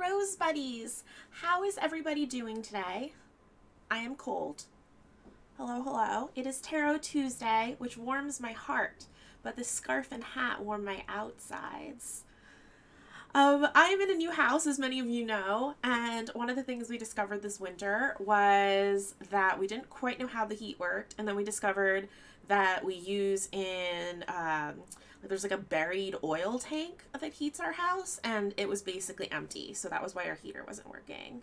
Rose Buddies. How is everybody doing today? I am cold. Hello, hello. It is Tarot Tuesday, which warms my heart, but the scarf and hat warm my outsides. I am in a new house, as many of you know, and one of the things we discovered this winter was that we didn't quite know how the heat worked, and then we discovered that we use there's like a buried oil tank that heats our house, and it was basically empty, so that was why our heater wasn't working.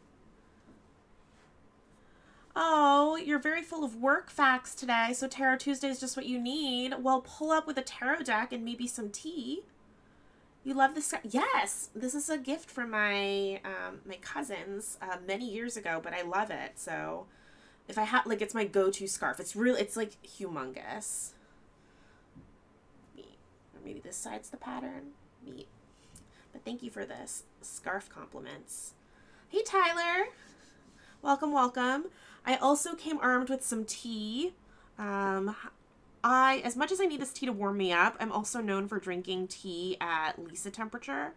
Oh, you're very full of work facts today, so Tarot Tuesday is just what you need. Well, pull up with a tarot deck and maybe some tea. You love this? Yes, this is a gift from my cousins many years ago, but I love it. So if I have, it's my go-to scarf. It's like humongous. Neat. Or maybe this side's the pattern. Neat. But thank you for this scarf compliments. Hey, Tyler. Welcome, welcome. I also came armed with some tea. As much as I need this tea to warm me up, I'm also known for drinking tea at Lisa temperature,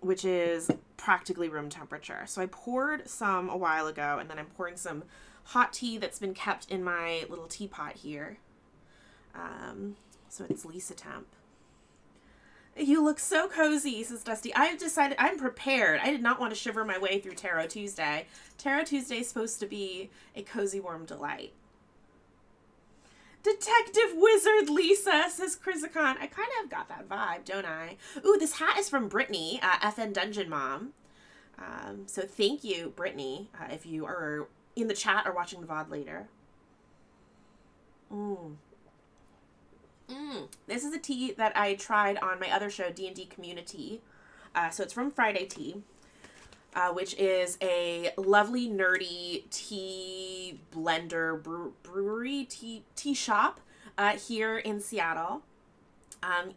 which is practically room temperature. So I poured some a while ago, and then I'm pouring some hot tea that's been kept in my little teapot here. So it's Lisa temp. You look so cozy, says Dusty. I've decided I'm prepared. I did not want to shiver my way through Tarot Tuesday. Tarot Tuesday is supposed to be a cozy, warm delight. Detective Wizard Lisa, says Chrysikon. I kind of got that vibe, don't I? Ooh, this hat is from Brittany, FN Dungeon Mom. So thank you, Brittany, if you are in the chat or watching the VOD later. This is a tea that I tried on my other show, D&D Community. So it's from Friday Tea, which is a lovely, nerdy tea blender brewery tea shop here in Seattle.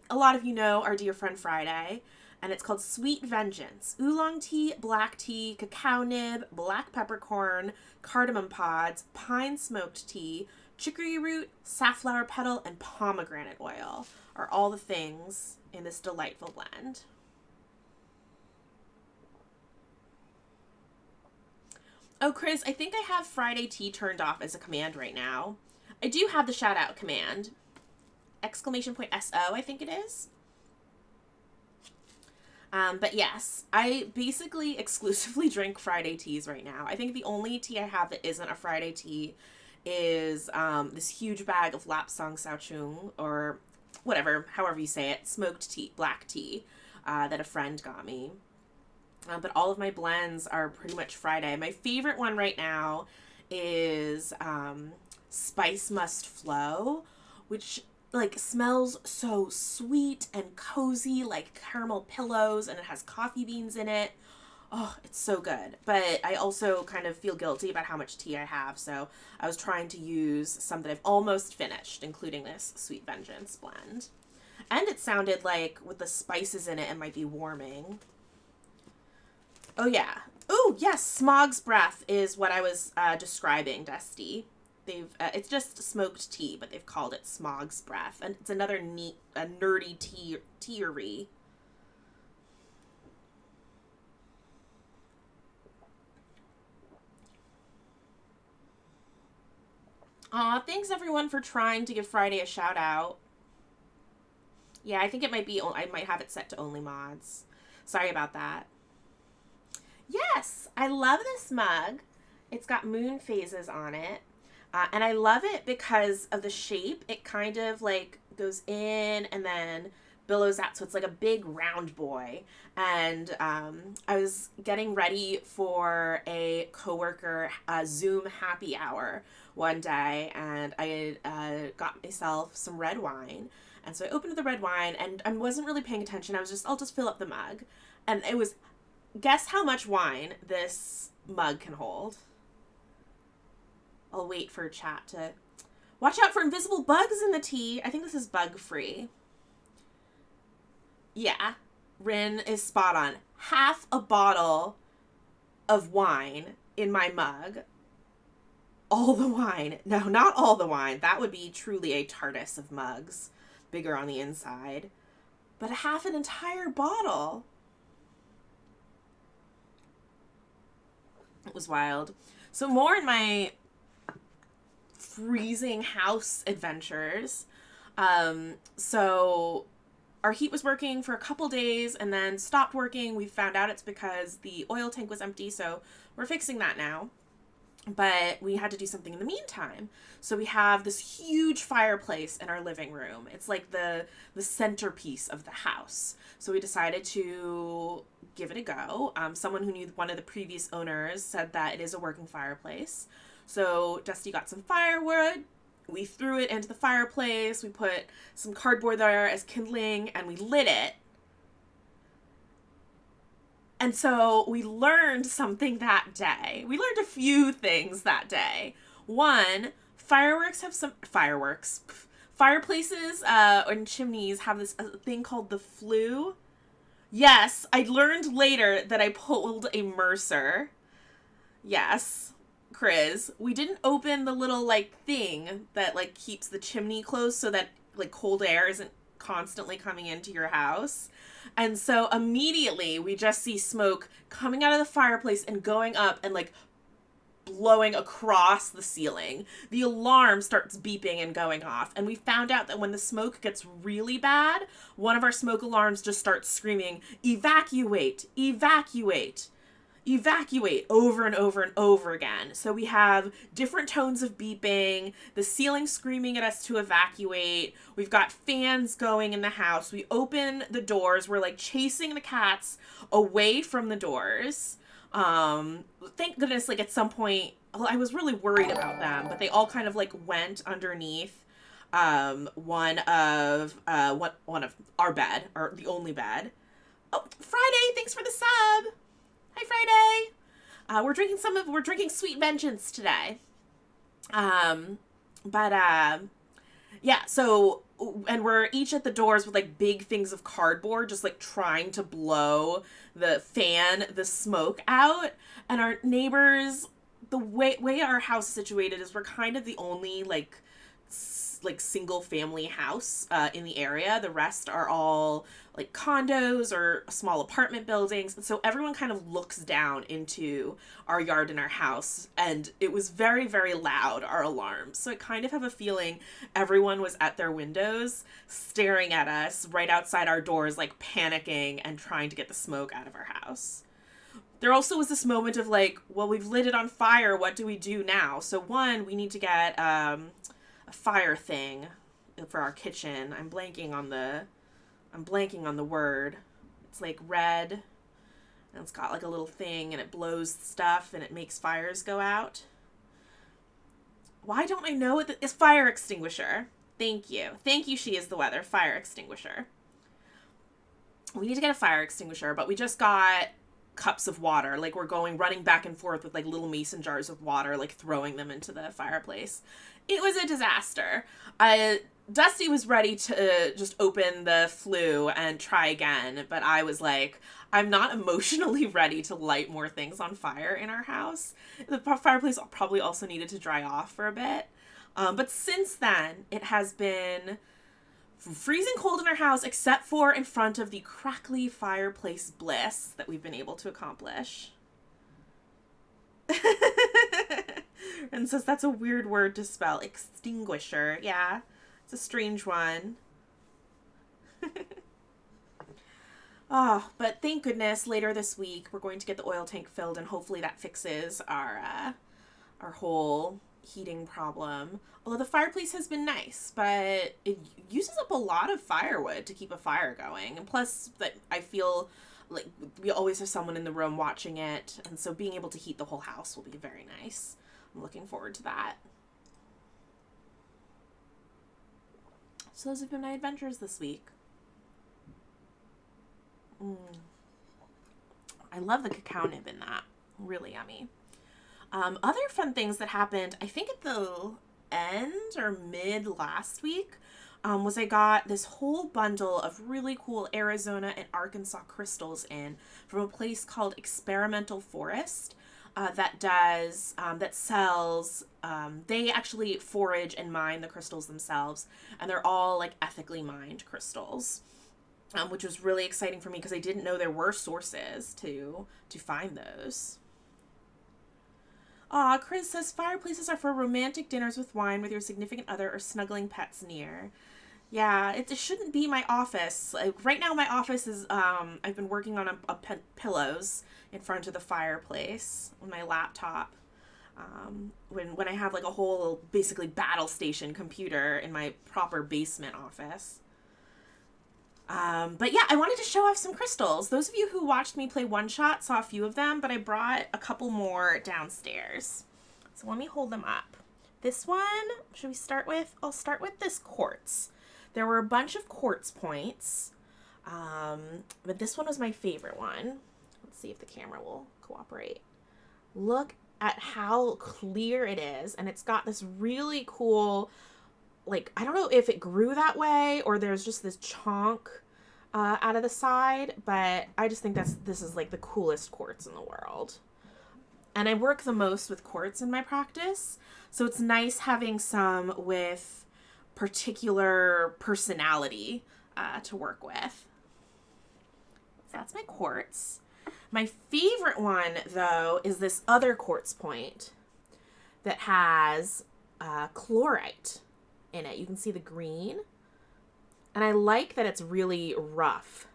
A lot of you know our dear friend Friday, and it's called Sweet Vengeance. Oolong tea, black tea, cacao nib, black peppercorn, cardamom pods, pine smoked tea, chicory root, safflower petal, and pomegranate oil are all the things in this delightful blend. Oh, Chris, I think I have Friday Tea turned off as a command right now. I do have the shout out command. ! SO, I think it is. But yes, I basically exclusively drink Friday teas right now. I think the only tea I have that isn't a Friday tea is this huge bag of Lapsang Souchong, or whatever, however you say it, smoked tea, black tea, that a friend got me. But all of my blends are pretty much Friday. My favorite one right now is Spice Must Flow, which smells so sweet and cozy, like caramel pillows, and it has coffee beans in it. Oh, it's so good. But I also kind of feel guilty about how much tea I have, so I was trying to use some that I've almost finished, including this Sweet Vengeance blend. And it sounded like with the spices in it, it might be warming. Oh, yeah. Oh, yes, Smog's Breath is what I was describing, Dusty. It's just smoked tea, but they've called it Smog's Breath. And it's another neat, nerdy teaery. Aw, thanks everyone for trying to give Friday a shout out. Yeah, I think it might be, I might have it set to only mods. Sorry about that. Yes, I love this mug. It's got moon phases on it. And I love it because of the shape. It kind of goes in and then billows out. So it's like a big round boy. And I was getting ready for a coworker Zoom happy hour one day, and I got myself some red wine. And so I opened the red wine, and I wasn't really paying attention. I'll just fill up the mug. And it was, guess how much wine this mug can hold. I'll wait for chat to... Watch out for invisible bugs in the tea. I think this is bug-free. Yeah, Rin is spot on. Half a bottle of wine in my mug. All the wine. No, not all the wine. That would be truly a TARDIS of mugs. Bigger on the inside. But half an entire bottle. It was wild. So more in my freezing house adventures. So our heat was working for a couple days and then stopped working. We found out it's because the oil tank was empty, so we're fixing that now. But we had to do something in the meantime. So we have this huge fireplace in our living room. It's like the centerpiece of the house. So we decided to give it a go. Someone who knew one of the previous owners said that it is a working fireplace. So Dusty got some firewood. We threw it into the fireplace. We put some cardboard there as kindling and we lit it. And so we learned something that day. We learned a few things that day. One, fireplaces and chimneys have this thing called the flue. Yes, I learned later that I pulled a Mercer. Yes, Chris. We didn't open the little like thing that like keeps the chimney closed so that like cold air isn't constantly coming into your house. And so immediately we just see smoke coming out of the fireplace and going up and like blowing across the ceiling. The alarm starts beeping and going off. And we found out that when the smoke gets really bad, one of our smoke alarms just starts screaming, "Evacuate, evacuate, evacuate," over and over and over again. So we have different tones of beeping, the ceiling screaming at us to evacuate. We've got fans going in the house. We open the doors. We're like chasing the cats away from the doors. Thank goodness, like at some point, I was really worried about them, but they all kind of like went underneath one of our bed, or the only bed. Oh, Friday, thanks for the sub. Hi, Friday. We're drinking Sweet Vengeance today. But yeah, so, and we're each at the doors with like big things of cardboard, just like trying to blow the smoke out. And our neighbors, the way our house is situated is we're kind of the only like single family house in the area. The rest are all like condos or small apartment buildings, and so everyone kind of looks down into our yard and our house. And it was very, very loud, our alarms, so I kind of have a feeling everyone was at their windows staring at us right outside our doors, like panicking and trying to get the smoke out of our house. There also was this moment of like, well, we've lit it on fire, what do we do now? So one, we need to get a fire thing for our kitchen. I'm blanking on the word. It's like red, and it's got like a little thing, and it blows stuff, and it makes fires go out. Why don't I know it? It's fire extinguisher. Thank you. Thank you, She Is the Weather. Fire extinguisher. We need to get a fire extinguisher, but we just got cups of water. Like we're running back and forth with like little mason jars of water, like throwing them into the fireplace. It was a disaster. Dusty was ready to just open the flue and try again, but I was like, I'm not emotionally ready to light more things on fire in our house. The fireplace probably also needed to dry off for a bit. But since then, it has been freezing cold in our house, except for in front of the crackly fireplace bliss that we've been able to accomplish. And says that's a weird word to spell. Extinguisher. Yeah, it's a strange one. Oh, but thank goodness later this week we're going to get the oil tank filled, and hopefully that fixes our whole heating problem. Although the fireplace has been nice, but it uses up a lot of firewood to keep a fire going. And plus, that I feel like we always have someone in the room watching it, and so being able to heat the whole house will be very nice. I'm looking forward to that. So those have been my adventures this week. I love the cacao nib in that. Really yummy. Other fun things that happened, I think at the end or mid last week, was I got this whole bundle of really cool Arizona and Arkansas crystals in from a place called Experimental Forest that sells, they actually forage and mine the crystals themselves, and they're all like ethically mined crystals. Which was really exciting for me because I didn't know there were sources to find those. Aw, Chris says fireplaces are for romantic dinners with wine with your significant other or snuggling pets near. Yeah, it shouldn't be my office. Like, right now, my office is, I've been working on pillows in front of the fireplace on my laptop. When I have like a whole basically battle station computer in my proper basement office. But yeah, I wanted to show off some crystals. Those of you who watched me play One Shot saw a few of them, but I brought a couple more downstairs. So let me hold them up. This one, should we start with? I'll start with this quartz. There were a bunch of quartz points, but this one was my favorite one. Let's see if the camera will cooperate. Look at how clear it is, and it's got this really cool, like, I don't know if it grew that way or there's just this chonk out of the side, but I just think this is like the coolest quartz in the world. And I work the most with quartz in my practice, so it's nice having some with particular personality to work with. So that's my quartz. My favorite one, though, is this other quartz point that has chlorite in it. You can see the green. And I like that it's really rough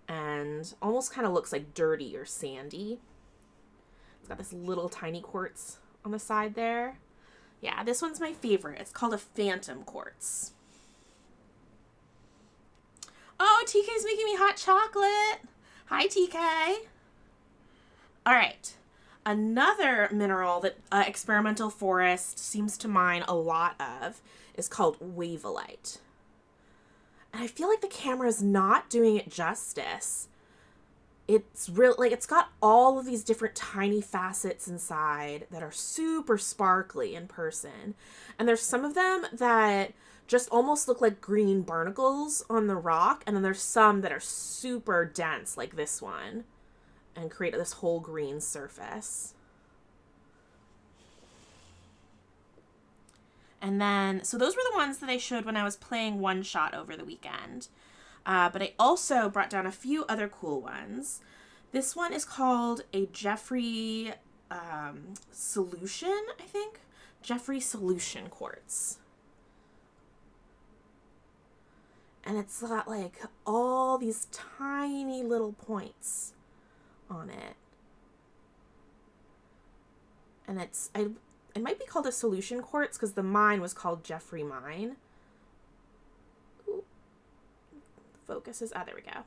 and almost kind of looks like dirty or sandy. It's got this little tiny quartz on the side there. Yeah, this one's my favorite. It's called a phantom quartz. Oh, TK's making me hot chocolate. Hi, TK. All right. Another mineral that Experimental Forest seems to mine a lot of is called Wavellite. And I feel like the camera is not doing it justice. It's real, like, it's got all of these different tiny facets inside that are super sparkly in person. And there's some of them that just almost look like green barnacles on the rock. And then there's some that are super dense, like this one, and create this whole green surface. And then, so those were the ones that I showed when I was playing One Shot over the weekend. But I also brought down a few other cool ones. This one is called a Jeffrey Solution, I think. Jeffrey Solution Quartz. And it's got like all these tiny little points on it. And it might be called a solution quartz because the mine was called Jeffrey Mine. Focus is, there we go.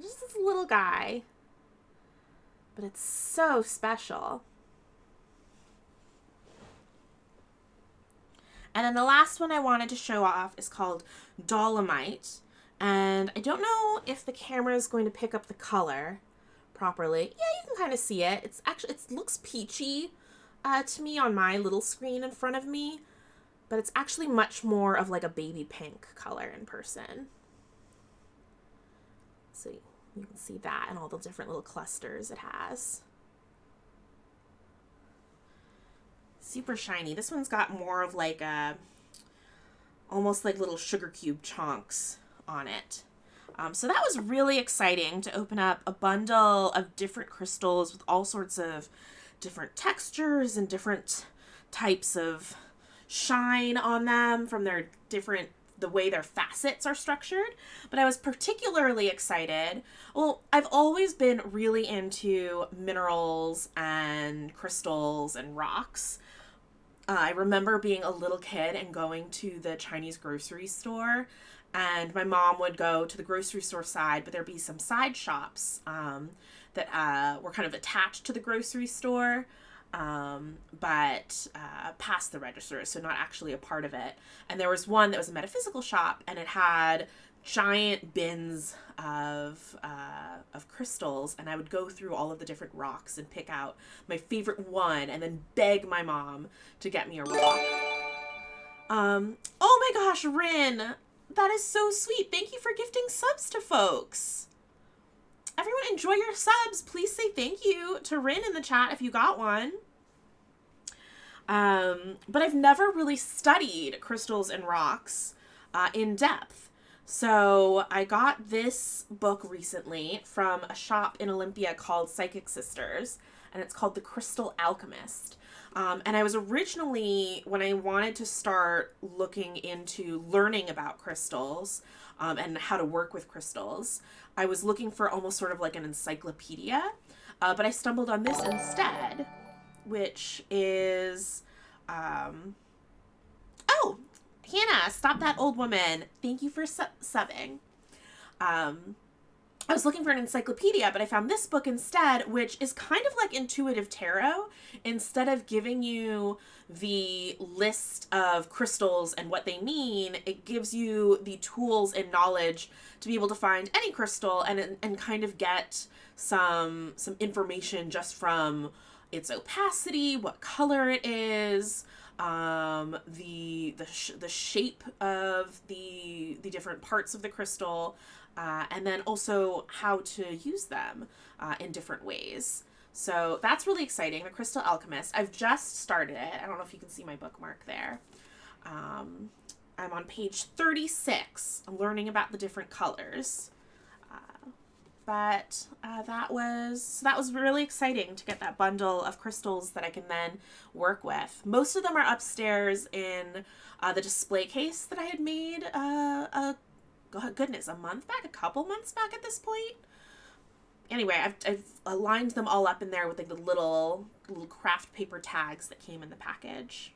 Just this little guy, but it's so special. And then the last one I wanted to show off is called Dolomite, and I don't know if the camera is going to pick up the color properly. Yeah, you can kind of see it. It looks peachy to me on my little screen in front of me, but it's actually much more of like a baby pink color in person. So you can see that and all the different little clusters it has. Super shiny. This one's got more of like almost like little sugar cube chunks on it. So that was really exciting to open up a bundle of different crystals with all sorts of different textures and different types of shine on them from the way their facets are structured. But I was particularly excited. Well, I've always been really into minerals and crystals and rocks. I remember being a little kid and going to the Chinese grocery store, and my mom would go to the grocery store side, but there'd be some side shops that were kind of attached to the grocery store, but past the register, so not actually a part of it. And there was one that was a metaphysical shop, and it had giant bins of crystals, and I would go through all of the different rocks and pick out my favorite one, and then beg my mom to get me a rock. Oh my gosh, Rin, that is so sweet. Thank you for gifting subs to folks. Everyone enjoy your subs. Please say thank you to Rin in the chat if you got one. But I've never really studied crystals and rocks in depth. So I got this book recently from a shop in Olympia called Psychic Sisters. and it's called The Crystal Alchemist. And I was originally, when I wanted to start looking into learning about crystals and how to work with crystals, I was looking for almost sort of like an encyclopedia. But I stumbled on this instead, which is, oh, Hannah, stop that old woman. Thank you for subbing. I was looking for an encyclopedia, but I found this book instead, which is kind of like Intuitive Tarot. Instead of giving you the list of crystals and what they mean, it gives you the tools and knowledge to be able to find any crystal and kind of get some information just from its opacity, what color it is, the shape of the different parts of the crystal, and then also how to use them in different ways. So that's really exciting. The Crystal Alchemist. I've just started it. I don't know if you can see my bookmark there. I'm on page 36. I'm learning about the different colors. But that was really exciting to get that bundle of crystals that I can then work with. Most of them are upstairs in the display case that I had made a couple months back at this point. Anyway, I've aligned them all up in there with like the little craft paper tags that came in the package.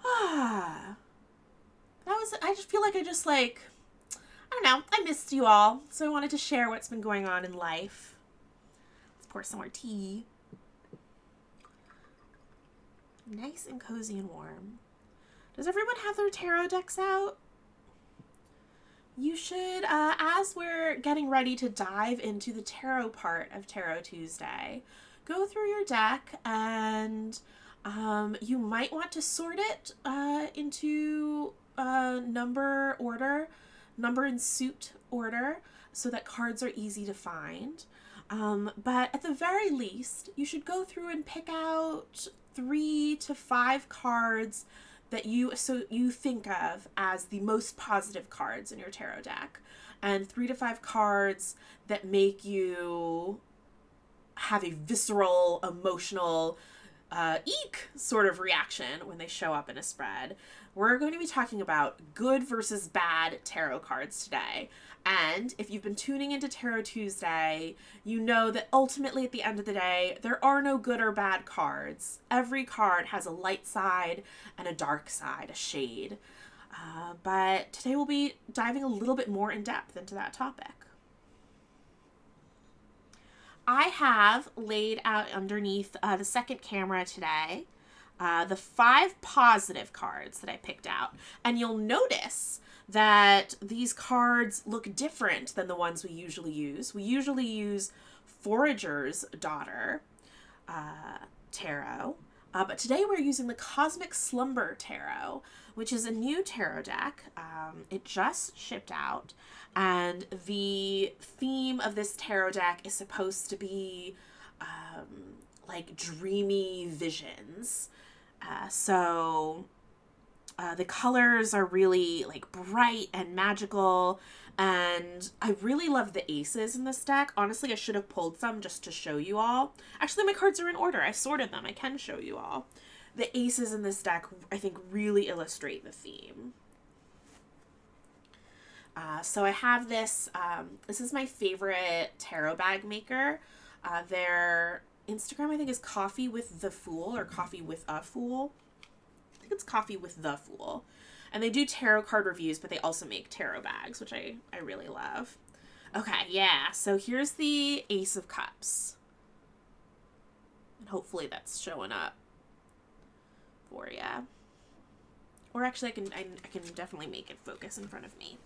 I just feel like I don't know, I missed you all, so I wanted to share what's been going on in life. Let's pour some more tea. Nice and cozy and warm. Does everyone have their tarot decks out? You should, as we're getting ready to dive into the tarot part of Tarot Tuesday, go through your deck and you might want to sort it into number and suit order so that cards are easy to find. But at the very least, you should go through and pick out 3 to 5 cards that you think of as the most positive cards in your tarot deck, and 3 to 5 cards that make you have a visceral, emotional, eek sort of reaction when they show up in a spread. We're going to be talking about good versus bad tarot cards today. And if you've been tuning into Tarot Tuesday, you know that ultimately at the end of the day, there are no good or bad cards. Every card has a light side and a dark side, a shade. But today we'll be diving a little bit more in depth into that topic. I have laid out underneath the second camera today the 5 positive cards that I picked out. And you'll notice that these cards look different than the ones we usually use. We usually use Forager's Daughter Tarot, but today we're using the Cosmic Slumber Tarot, which is a new tarot deck. It just shipped out, and the theme of this tarot deck is supposed to be like dreamy visions. So the colors are really like bright and magical, and I really love the aces in this deck. Honestly, I should have pulled some just to show you all. Actually, my cards are in order. I sorted them. I can show you all. The aces in this deck, I think, really illustrate the theme. So I have this. This is my favorite tarot bag maker. Their Instagram, I think, is Coffee with the Fool or Coffee with a Fool. I think it's Coffee with the Fool. And they do tarot card reviews, but they also make tarot bags, which I really love. Okay, yeah. So here's the Ace of Cups. And hopefully that's showing up for you. Or actually, I can definitely make it focus in front of me.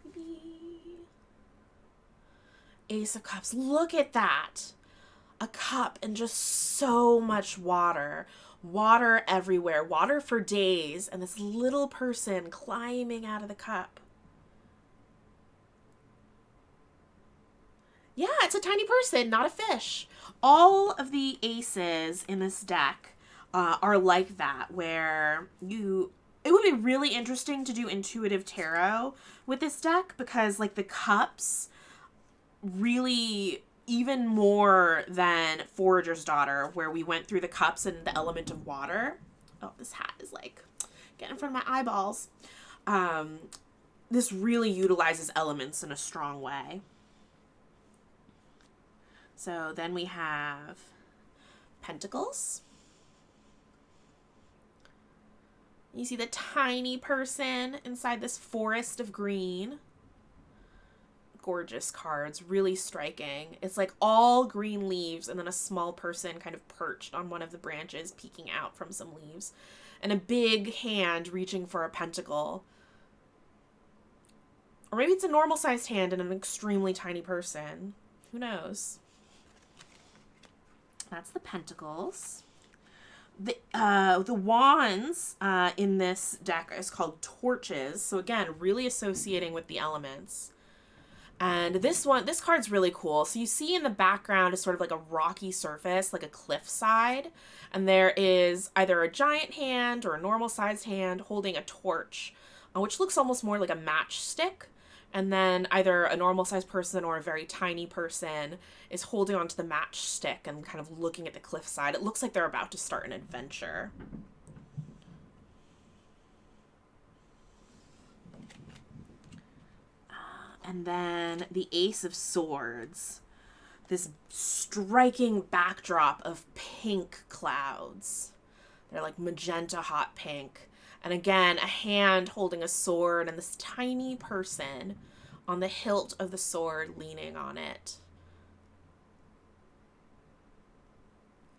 Maybe. Ace of Cups. Look at that. A cup and just so much water. Water everywhere. Water for days. And this little person climbing out of the cup. Yeah, it's a tiny person, not a fish. All of the aces in this deck are like that, where it would be really interesting to do intuitive tarot with this deck, because like the cups really even more than Forager's Daughter, where we went through the cups and the element of water. Oh, this hat is like getting in front of my eyeballs. This really utilizes elements in a strong way. So then we have Pentacles. You see the tiny person inside this forest of green. Gorgeous cards, really striking. It's like all green leaves and then a small person kind of perched on one of the branches peeking out from some leaves. And a big hand reaching for a pentacle. Or maybe it's a normal-sized hand and an extremely tiny person. Who knows? That's the Pentacles. The wands in this deck is called Torches. So again, really associating with the elements. And this card's really cool. So you see in the background is sort of like a rocky surface, like a cliffside. And there is either a giant hand or a normal-sized hand holding a torch, which looks almost more like a matchstick. And then either a normal-sized person or a very tiny person is holding onto the matchstick and kind of looking at the cliffside. It looks like they're about to start an adventure. And then the Ace of Swords. This striking backdrop of pink clouds. They're like magenta hot pink. And again, a hand holding a sword and this tiny person on the hilt of the sword leaning on it.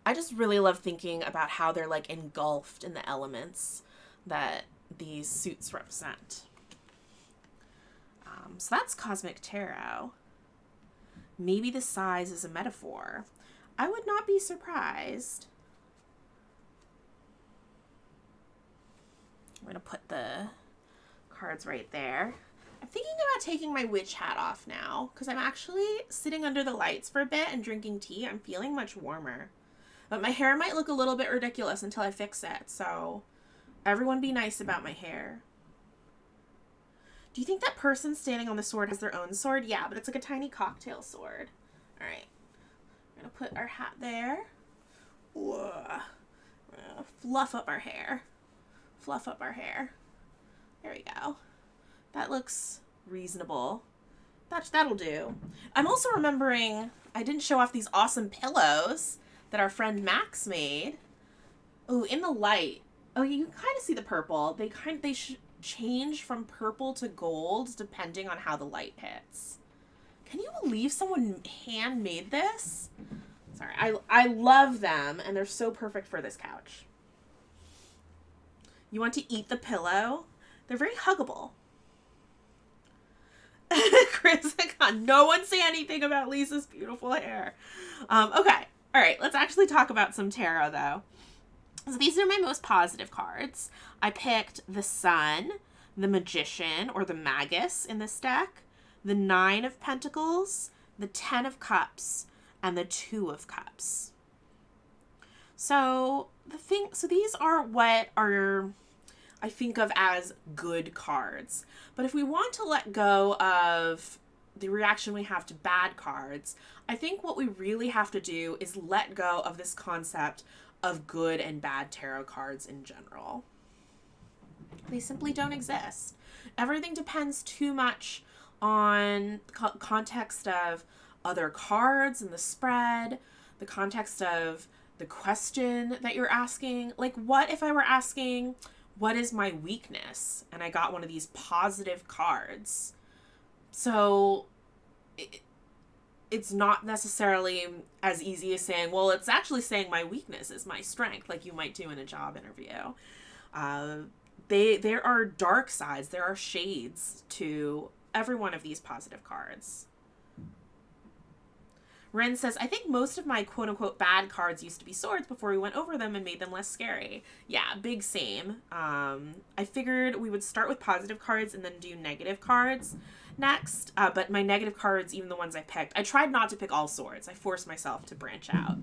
I just really love thinking about how they're like engulfed in the elements that these suits represent. So that's Cosmic Tarot. Maybe the size is a metaphor. I would not be surprised. I'm going to put the cards right there. I'm thinking about taking my witch hat off now because I'm actually sitting under the lights for a bit and drinking tea. I'm feeling much warmer. But my hair might look a little bit ridiculous until I fix it. So everyone be nice about my hair. Do you think that person standing on the sword has their own sword? Yeah, but it's like a tiny cocktail sword. All right. We're going to put our hat there. Whoa. We're going to fluff up our hair. Fluff up our hair. There we go. That looks reasonable. That'll do. I'm also remembering I didn't show off these awesome pillows that our friend Max made. Oh, in the light. Oh, you can kind of see the purple. They change from purple to gold depending on how the light hits. Can you believe someone handmade this? Sorry, I love them and they're so perfect for this couch. You want to eat the pillow? They're very huggable. Chris, no one say anything about Lisa's beautiful hair. Okay, all right, let's actually talk about some tarot though. So these are my most positive cards. I picked the Sun, the Magician, or the Magus in this deck, the 9 of Pentacles, the 10 of Cups, and the 2 of Cups. So these are what are, I think of as good cards. But if we want to let go of the reaction we have to bad cards, I think what we really have to do is let go of this concept of good and bad tarot cards in general. They simply don't exist. Everything depends too much on the context of other cards and the spread, the context of the question that you're asking. Like, what if I were asking, what is my weakness? And I got one of these positive cards. So it's not necessarily as easy as saying, well, it's actually saying my weakness is my strength, like you might do in a job interview. There are dark sides, there are shades to every one of these positive cards. Ren says, I think most of my quote-unquote bad cards used to be swords before we went over them and made them less scary. Yeah, big same. I figured we would start with positive cards and then do negative cards next. But my negative cards, even the ones I picked, I tried not to pick all swords. I forced myself to branch out.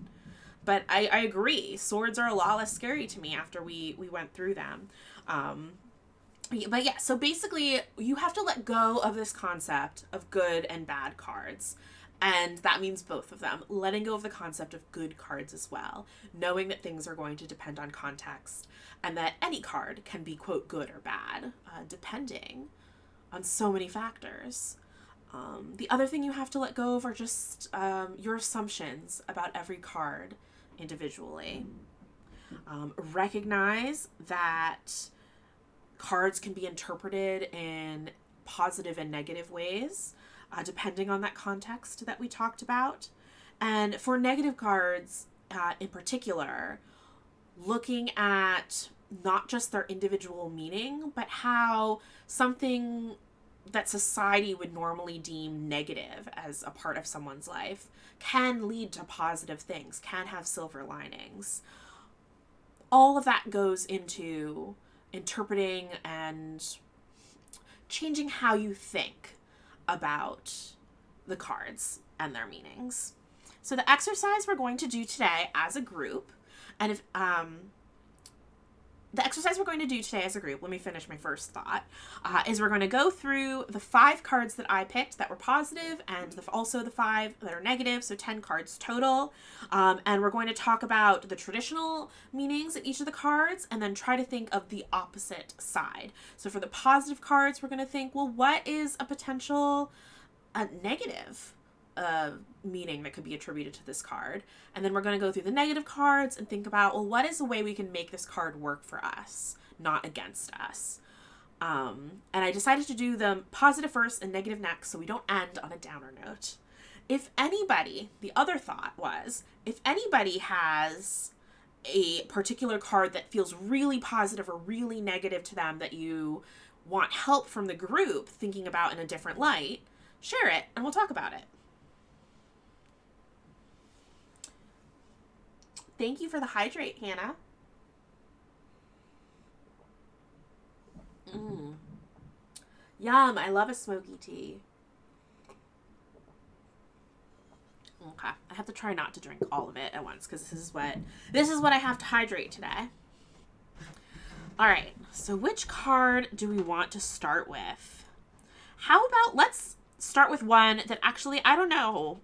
But I agree. Swords are a lot less scary to me after we went through them. But yeah, so basically you have to let go of this concept of good and bad cards. And that means both of them. Letting go of the concept of good cards as well. Knowing that things are going to depend on context and that any card can be, quote, good or bad, depending on so many factors. The other thing you have to let go of are just your assumptions about every card individually. Recognize that cards can be interpreted in positive and negative ways, depending on that context that we talked about. And for negative cards in particular, looking at not just their individual meaning, but how something that society would normally deem negative as a part of someone's life can lead to positive things, can have silver linings. All of that goes into interpreting and changing how you think about the cards and their meanings. So the exercise we're going to do today as a group, and if the exercise we're going to do today as a group, let me finish my first thought, is we're going to go through the 5 cards that I picked that were positive and also the 5 that are negative, so 10 cards total. And we're going to talk about the traditional meanings of each of the cards and then try to think of the opposite side. So for the positive cards, we're going to think, well, what is a potential negative meaning that could be attributed to this card? And then we're going to go through the negative cards and think about, well, what is the way we can make this card work for us, not against us? And I decided to do the positive first and negative next so we don't end on a downer note. If anybody, the other thought was, if anybody has a particular card that feels really positive or really negative to them that you want help from the group thinking about in a different light, share it and we'll talk about it. Thank you for the hydrate, Hannah. Yum, I love a smoky tea. Okay, I have to try not to drink all of it at once because this is what I have to hydrate today. All right, so which card do we want to start with? How about let's start with one that actually, I don't know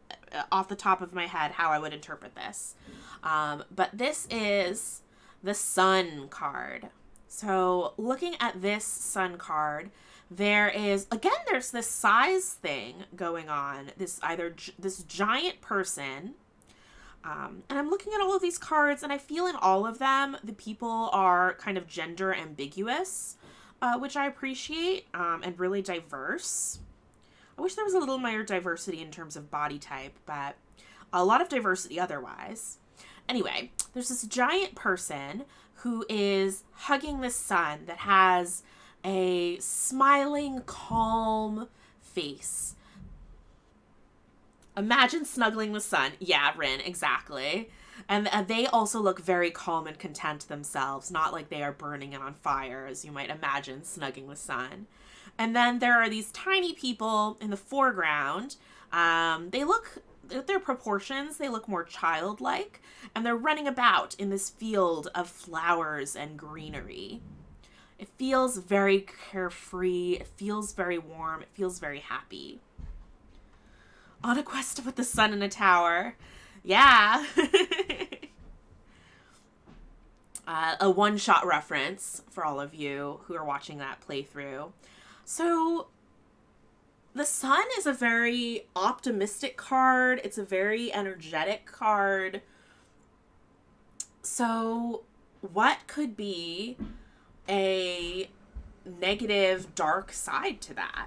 off the top of my head how I would interpret this. But this is the Sun card. So looking at this Sun card, there's this size thing going on. This giant person. And I'm looking at all of these cards and I feel in all of them, the people are kind of gender ambiguous, which I appreciate, and really diverse. I wish there was a little more diversity in terms of body type, but a lot of diversity otherwise. Anyway, there's this giant person who is hugging the sun that has a smiling, calm face. Imagine snuggling the sun. Yeah, Rin, exactly. And they also look very calm and content themselves, not like they are burning it on fire, as you might imagine snugging the sun. And then there are these tiny people in the foreground. Their proportions, they look more childlike, and they're running about in this field of flowers and greenery. It feels very carefree, it feels very warm, it feels very happy. On a quest to put the sun in a tower. Yeah. A one-shot reference for all of you who are watching that playthrough. So the sun is a very optimistic card. It's a very energetic card. So what could be a negative, dark side to that?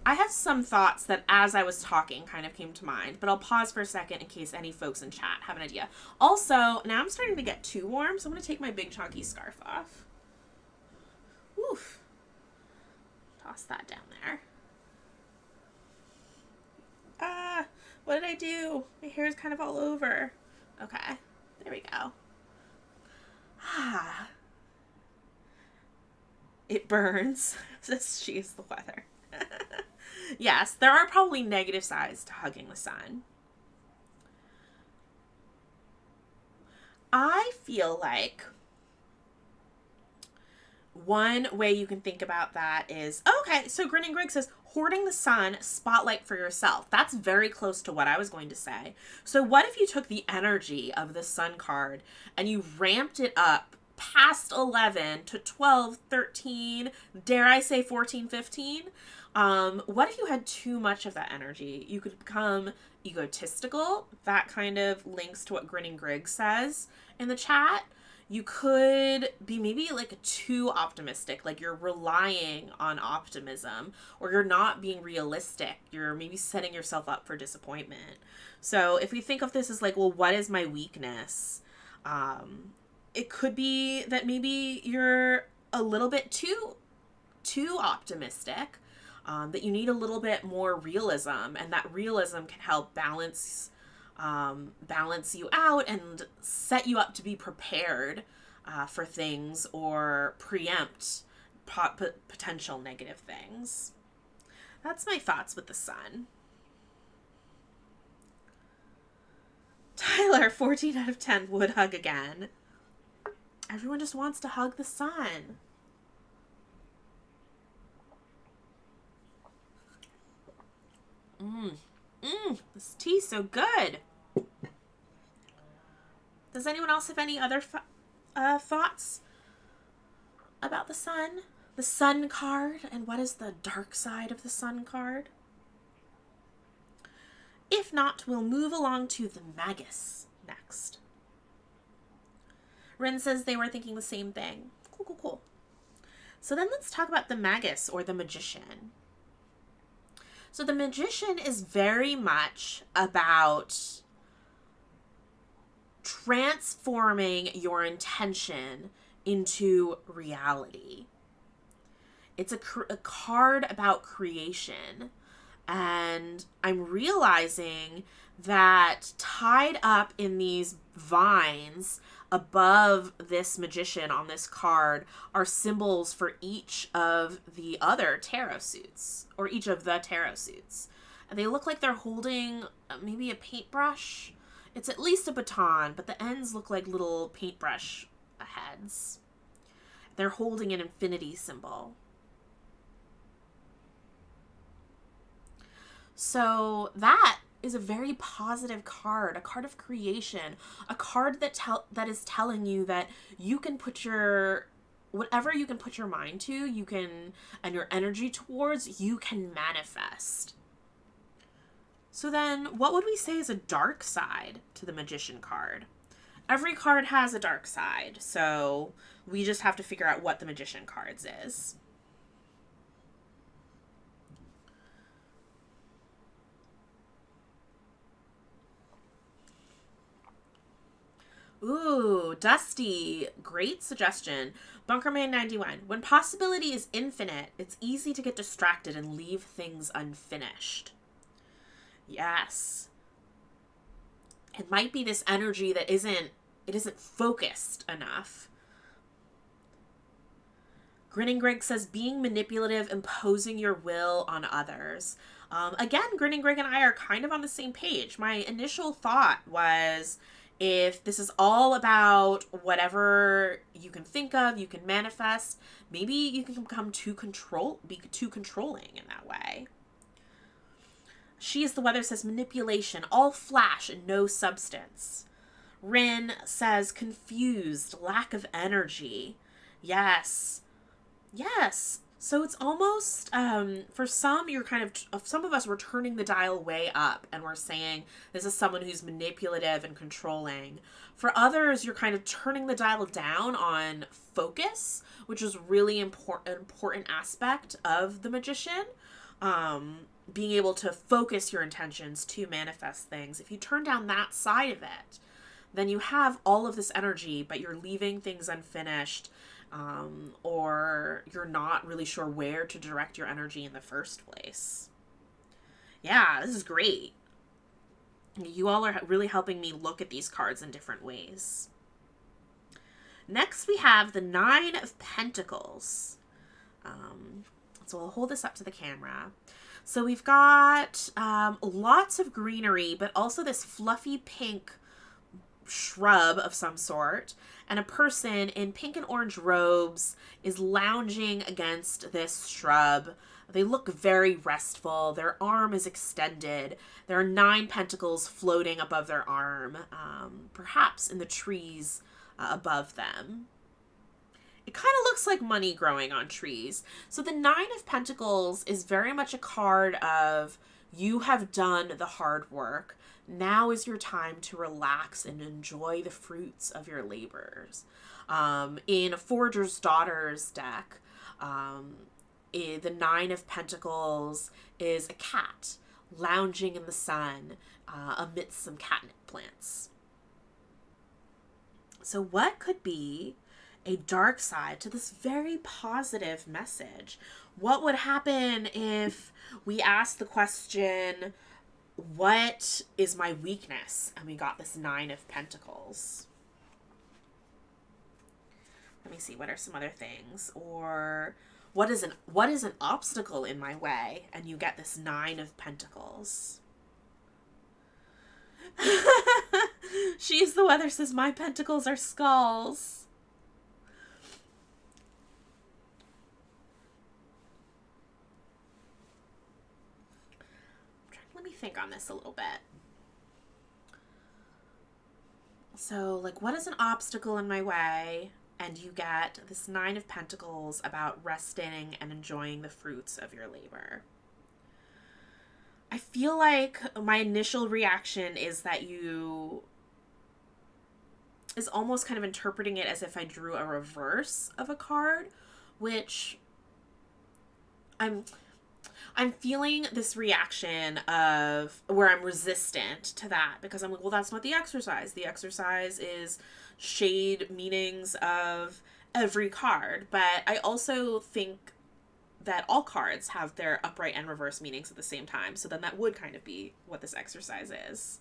I have some thoughts that as I was talking kind of came to mind, but I'll pause for a second in case any folks in chat have an idea. Also, now I'm starting to get too warm, so I'm going to take my big chunky scarf off. Oof. Toss that down there. What did I do? My hair is kind of all over. Okay, there we go. It burns, says she's the weather. Yes, there are probably negative sides to hugging the sun. I feel like one way you can think about that is, okay, so Grinning Greg says, Hoarding the sun, spotlight for yourself. That's very close to what I was going to say. So what if you took the energy of the sun card and you ramped it up past 11 to 12, 13, dare I say 14, 15? What if you had too much of that energy? You could become egotistical. That kind of links to what Grinning Grig says in the chat. You could be maybe like too optimistic, like you're relying on optimism, or you're not being realistic. You're maybe setting yourself up for disappointment. So if we think of this as like, well, what is my weakness? It could be that maybe you're a little bit too optimistic, that you need a little bit more realism, and that realism can help balance you out and set you up to be prepared for things or preempt potential negative things. That's my thoughts with the sun. Tyler, 14 out of 10 would hug again. Everyone just wants to hug the sun. This tea's so good. Does anyone else have any other thoughts about the sun? The sun card, and what is the dark side of the sun card? If not, we'll move along to the Magus next. Rin says they were thinking the same thing. Cool. So then let's talk about the Magus, or the Magician. So the Magician is very much about transforming your intention into reality. It's a card about creation. And I'm realizing that tied up in these vines above this magician on this card are symbols for each of the other tarot suits, or each of the tarot suits. And they look like they're holding maybe a paintbrush. It's at least a baton, but the ends look like little paintbrush heads. They're holding an infinity symbol. So that is a very positive card, a card of creation, a card that is telling you that you can put whatever you can put your mind to, you can, and your energy towards, you can manifest. So then what would we say is a dark side to the Magician card? Every card has a dark side, so we just have to figure out what the Magician cards is. Ooh, Dusty. Great suggestion. Bunkerman91. When possibility is infinite, it's easy to get distracted and leave things unfinished. Yes. It might be this energy that isn't focused enough. Grinning Greg says, being manipulative, imposing your will on others. Again, Grinning Greg and I are kind of on the same page. My initial thought was, if this is all about whatever you can think of, you can manifest, maybe you can be too controlling in that way. She is the Weather says manipulation, all flash and no substance. Rin says confused, lack of energy. Yes. So it's almost, for some, you're some of us, we're turning the dial way up and we're saying this is someone who's manipulative and controlling. For others, you're kind of turning the dial down on focus, which is really important aspect of the Magician. Being able to focus your intentions to manifest things. If you turn down that side of it, then you have all of this energy, but you're leaving things unfinished. Or you're not really sure where to direct your energy in the first place. Yeah, this is great. You all are really helping me look at these cards in different ways. Next, we have the Nine of Pentacles. So I'll hold this up to the camera. So we've got lots of greenery, but also this fluffy pink shrub of some sort, and a person in pink and orange robes is lounging against this shrub They look very restful. Their arm is extended. There are 9 pentacles floating above their arm, perhaps in the trees above them. It kind of looks like money growing on trees. So the 9 of Pentacles is very much a card of you have done the hard work. Now is your time to relax and enjoy the fruits of your labors. In Forager's Daughter's deck, the 9 of Pentacles is a cat lounging in the sun amidst some catnip plants. So what could be a dark side to this very positive message? What would happen if we asked the question, what is my weakness? And we got this 9 of Pentacles. Let me see, what are some other things? Or what is an obstacle in my way? And you get this 9 of Pentacles. She's the Weather says, my pentacles are skulls. Let me think on this a little bit. So, like, what is an obstacle in my way? And you get this 9 of Pentacles about resting and enjoying the fruits of your labor. I feel like my initial reaction is that you is almost kind of interpreting it as if I drew a reverse of a card, which I'm feeling this reaction of where I'm resistant to that, because I'm like, well, that's not the exercise. The exercise is shade meanings of every card. But I also think that all cards have their upright and reverse meanings at the same time. So then that would kind of be what this exercise is.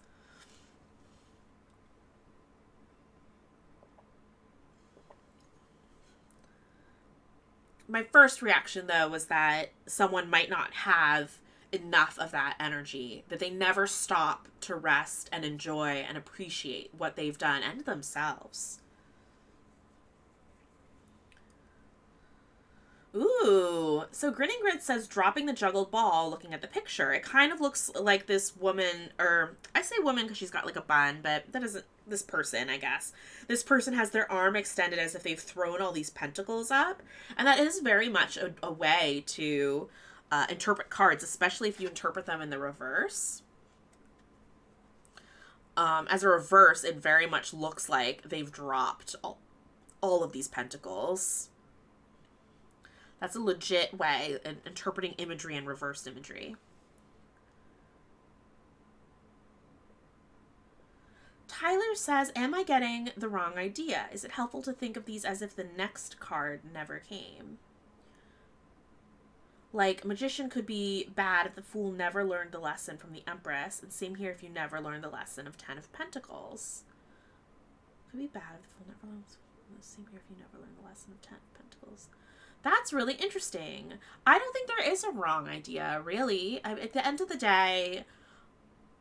My first reaction, though, was that someone might not have enough of that energy, that they never stop to rest and enjoy and appreciate what they've done and themselves. Ooh, so Grinning Grit says, dropping the juggled ball, looking at the picture. It kind of looks like this woman, or I say woman because she's got like a bun, but that isn't this person, I guess. This person has their arm extended as if they've thrown all these pentacles up. And that is very much a way to interpret cards, especially if you interpret them in the reverse. As a reverse, it very much looks like they've dropped all of these pentacles. That's a legit way of interpreting imagery and reversed imagery. Tyler says, am I getting the wrong idea? Is it helpful to think of these as if the next card never came? Like, Magician could be bad if the Fool never learned the lesson from the Empress, and same here if you never learned the lesson of 10 of Pentacles. Could be bad if the Fool never learned, same here if you never learned the lesson of 10 of Pentacles. That's really interesting. I don't think there is a wrong idea, really. At the end of the day,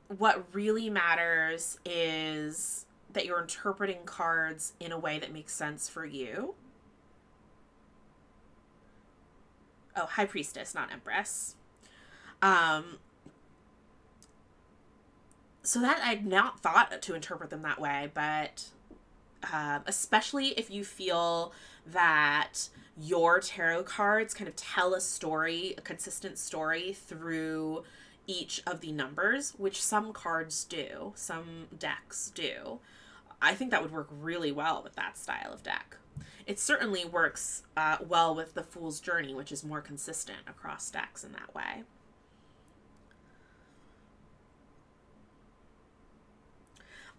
what really matters is that you're interpreting cards in a way that makes sense for you. Oh, High Priestess, not Empress. So that I'd not thought to interpret them that way, but especially if you feel that your tarot cards kind of tell a story, a consistent story through each of the numbers, which some cards do, some decks do. I think that would work really well with that style of deck. It certainly works well with the Fool's Journey, which is more consistent across decks in that way.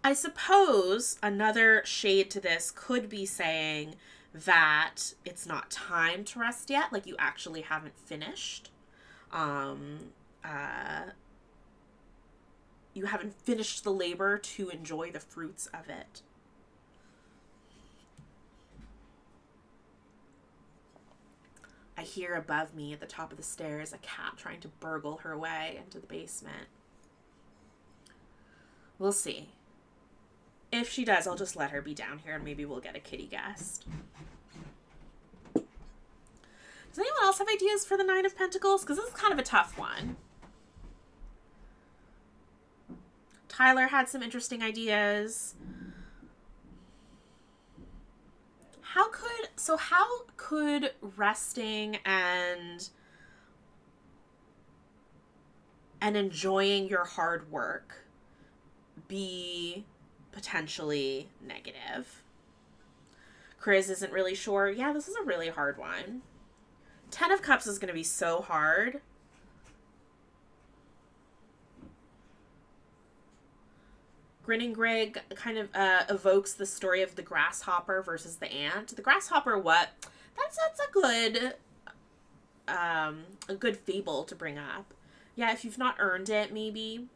I suppose another shade to this could be saying that it's not time to rest yet, like you actually haven't finished. You haven't finished the labor to enjoy the fruits of it. I hear above me at the top of the stairs a cat trying to burgle her way into the basement. We'll see. If she does, I'll just let her be down here and maybe we'll get a kitty guest. Does anyone else have ideas for the Nine of Pentacles? Because this is kind of a tough one. Tyler had some interesting ideas. How could resting and enjoying your hard work be potentially negative? Chris isn't really sure. Yeah, this is a really hard one. 10 of Cups is going to be so hard. Grinning Greg kind of evokes the story of the grasshopper versus the ant. The grasshopper, what? That's a good fable to bring up. Yeah, if you've not earned it, maybe.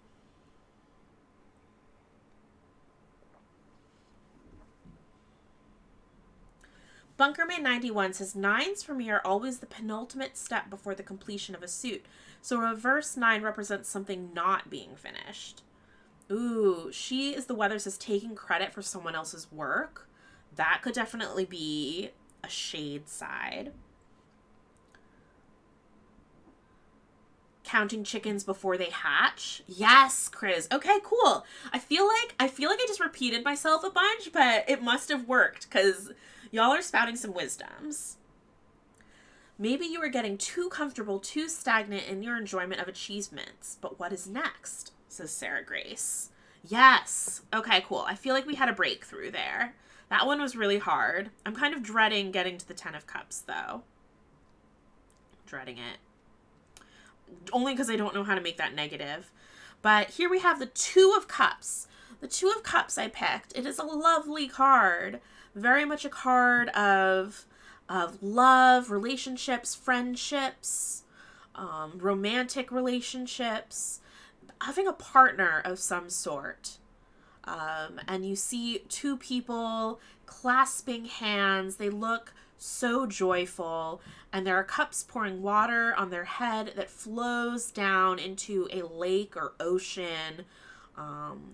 Bunkerman91 says, 9s for me are always the penultimate step before the completion of a suit. So a reverse 9 represents something not being finished. Ooh, She is the Weather says, taking credit for someone else's work. That could definitely be a shade side. Counting chickens before they hatch. Yes, Chris. Okay, cool. I feel like I just repeated myself a bunch, but it must have worked because y'all are spouting some wisdoms. Maybe you are getting too comfortable, too stagnant in your enjoyment of achievements. But what is next? Says Sarah Grace. Yes. Okay, cool. I feel like we had a breakthrough there. That one was really hard. I'm kind of dreading getting to the 10 of Cups, though. Dreading it. Only because I don't know how to make that negative. But here we have the 2 of Cups. The 2 of Cups I picked. It is a lovely card. Very much a card of love, relationships, friendships, romantic relationships, having a partner of some sort. And you see 2 people clasping hands. They look so joyful, and there are cups pouring water on their head that flows down into a lake or ocean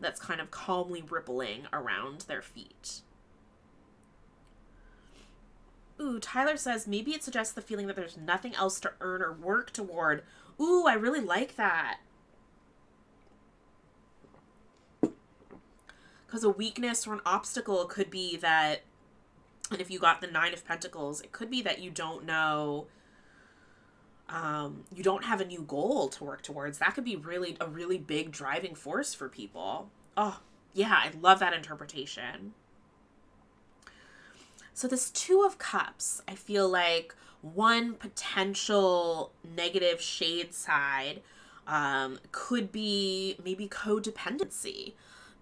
that's kind of calmly rippling around their feet. Ooh, Tyler says, maybe it suggests the feeling that there's nothing else to earn or work toward. Ooh, I really like that. Because a weakness or an obstacle could be that, and if you got the 9 of Pentacles, it could be that you don't know, you don't have a new goal to work towards. That could be a really big driving force for people. Oh, yeah, I love that interpretation. So this 2 of Cups, I feel like one potential negative shade side could be maybe codependency.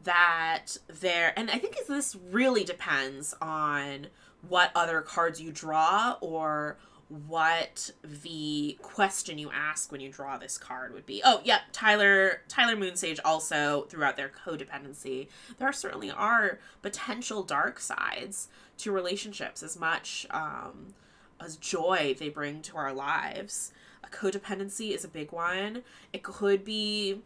That there, and I think this really depends on what other cards you draw or what the question you ask when you draw this card would be. Oh, yep, Tyler Moonsage also threw out their codependency. There certainly are potential dark sides to relationships as much as joy they bring to our lives. A codependency is a big one. It could be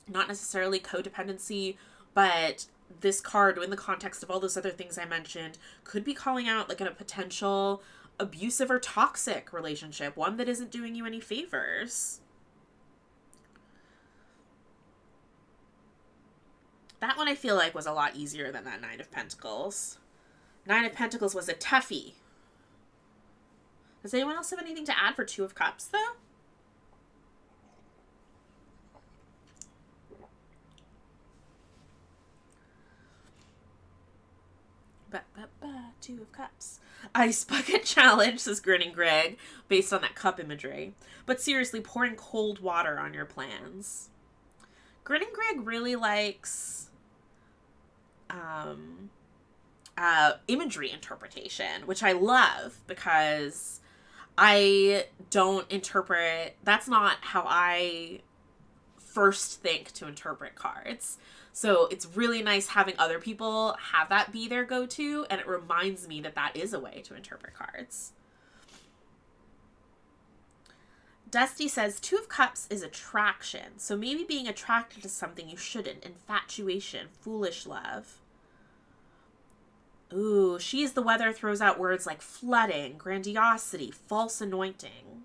not necessarily codependency, but this card, in the context of all those other things I mentioned, could be calling out like a potential abusive or toxic relationship, one that isn't doing you any favors. That one I feel like was a lot easier than that 9 of Pentacles. 9 of Pentacles was a toughie. Does anyone else have anything to add for 2 of Cups, though? Two of Cups. Ice Bucket Challenge, says Grinning Greg, based on that cup imagery. But seriously, pouring cold water on your plans. Grinning Greg really likes imagery interpretation, which I love because I don't interpret, that's not how I first think to interpret cards. So it's really nice having other people have that be their go-to, and it reminds me that that is a way to interpret cards. Dusty says, 2 of Cups is attraction. So maybe being attracted to something you shouldn't. Infatuation, foolish love. Ooh, she is the weather throws out words like flooding, grandiosity, false anointing.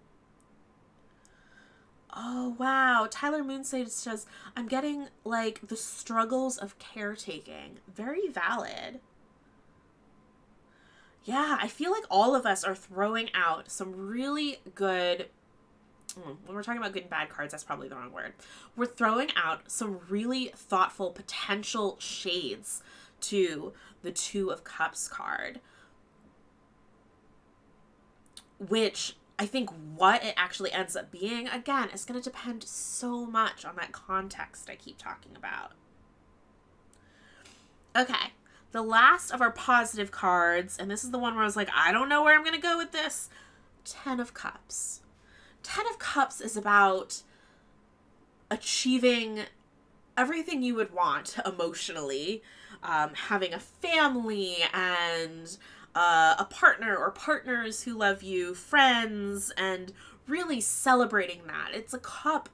Oh, wow. Tyler Moonsage says, I'm getting, like, the struggles of caretaking. Very valid. Yeah, I feel like all of us are throwing out some really good... When we're talking about good and bad cards, that's probably the wrong word. We're throwing out some really thoughtful potential shades to the Two of Cups card. Which... I think what it actually ends up being, again, is going to depend so much on that context I keep talking about. Okay, the last of our positive cards, and this is the one where I was like, I don't know where I'm going to go with this. Ten of Cups. Ten of Cups is about achieving everything you would want emotionally, having a family and... a partner or partners who love you, friends, and really celebrating that. It's a card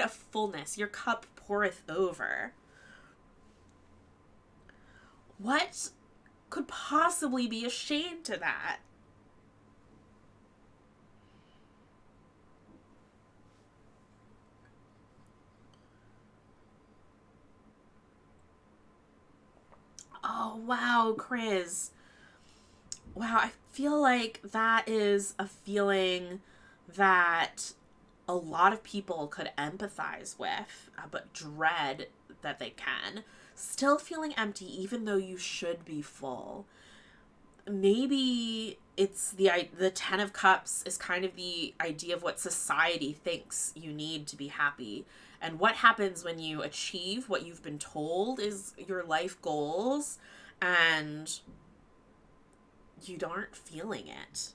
of fullness. Your cup poureth over. What could possibly be a shade to that? Oh, wow, Chris. Wow, I feel like that is a feeling that a lot of people could empathize with, but dread that they can. Still feeling empty even though you should be full. Maybe it's the Ten of Cups is kind of the idea of what society thinks you need to be happy. And what happens when you achieve what you've been told is your life goals and you aren't feeling it.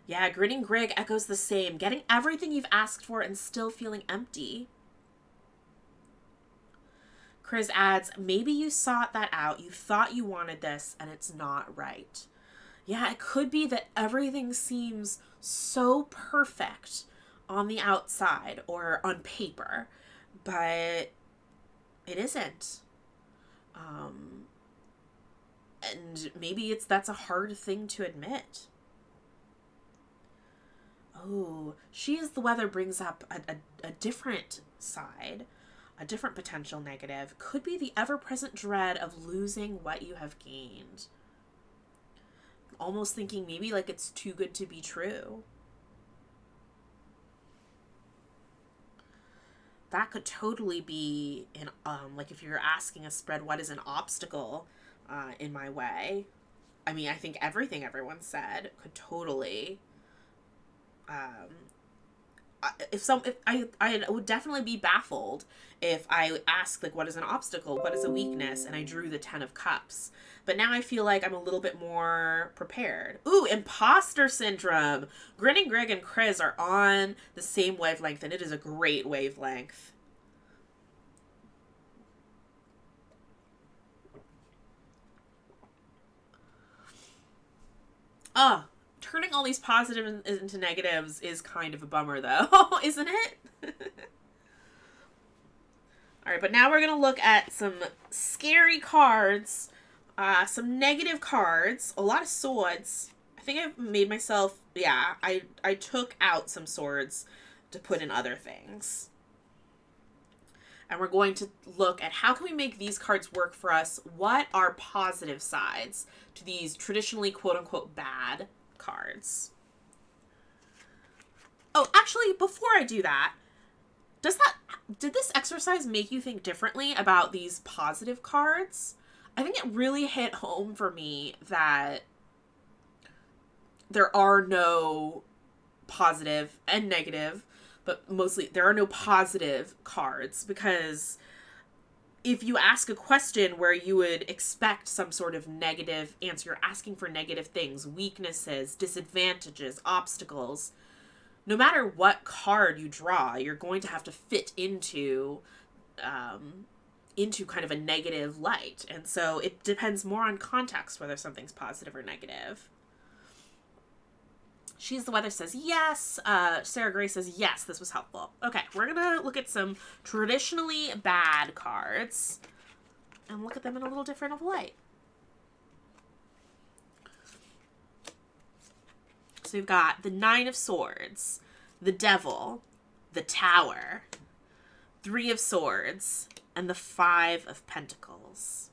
Yeah, Grinning Grig echoes the same. Getting everything you've asked for and still feeling empty. Chris adds, maybe you sought that out. You thought you wanted this and it's not right. Yeah, it could be that everything seems so perfect on the outside or on paper, but it isn't. And maybe that's a hard thing to admit. Oh, She is the Weather brings up a different side, a different potential negative. Could be the ever-present dread of losing what you have gained. Almost thinking maybe like it's too good to be true. That could totally be in like if you're asking a spread, what is an obstacle in my way? I mean, I think everything everyone said could totally. If I would definitely be baffled if I asked like, what is an obstacle, what is a weakness, and I drew the Ten of Cups. But now I feel like I'm a little bit more prepared. Ooh, imposter syndrome. Grinning Grig and Chris are on the same wavelength, and it is a great wavelength. Turning all these positives into negatives is kind of a bummer, though, isn't it? All right, but now we're going to look at some scary cards, some negative cards, a lot of swords. I think I've made myself, I took out some swords to put in other things. And we're going to look at how can we make these cards work for us? What are positive sides to these traditionally quote-unquote bad cards? Oh, actually, before I do that, did this exercise make you think differently about these positive cards? I think it really hit home for me that there are no positive and negative, but mostly there are no positive cards, because if you ask a question where you would expect some sort of negative answer, you're asking for negative things, weaknesses, disadvantages, obstacles. No matter what card you draw, you're going to have to fit into kind of a negative light. And so it depends more on context whether something's positive or negative. She's the Weather says yes. Sarah Gray says yes, this was helpful. Okay, we're going to look at some traditionally bad cards. and look at them in a little different of light. So we've got the Nine of Swords, the Devil, the Tower, Three of Swords, and the Five of Pentacles.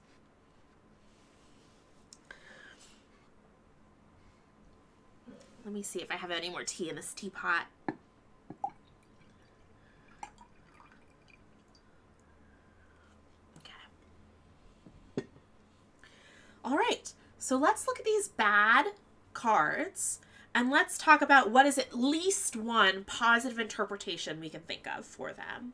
Let me see if I have any more tea in this teapot. Okay. All right, so let's look at these bad cards and let's talk about what is at least one positive interpretation we can think of for them.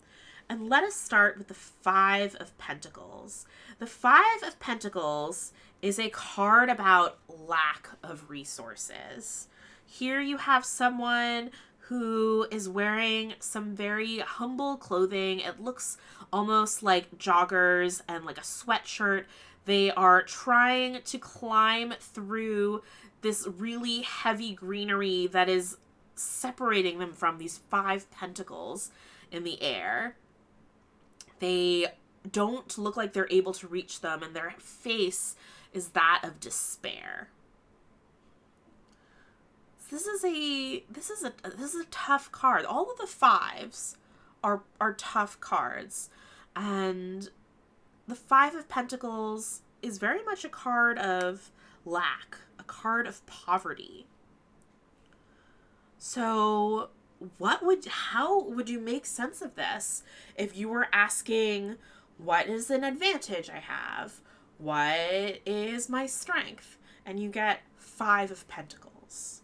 And let us start with the Five of Pentacles. The Five of Pentacles is a card about lack of resources. Here you have someone who is wearing some very humble clothing. It looks almost like joggers and like a sweatshirt. They are trying to climb through this really heavy greenery that is separating them from these five pentacles in the air. They don't look like they're able to reach them, and their face is that of despair. This is a tough card. All of the fives are tough cards, and the Five of Pentacles is very much a card of lack, a card of poverty. So how would you make sense of this if you were asking, what is an advantage I have? What is my strength? And you get Five of Pentacles.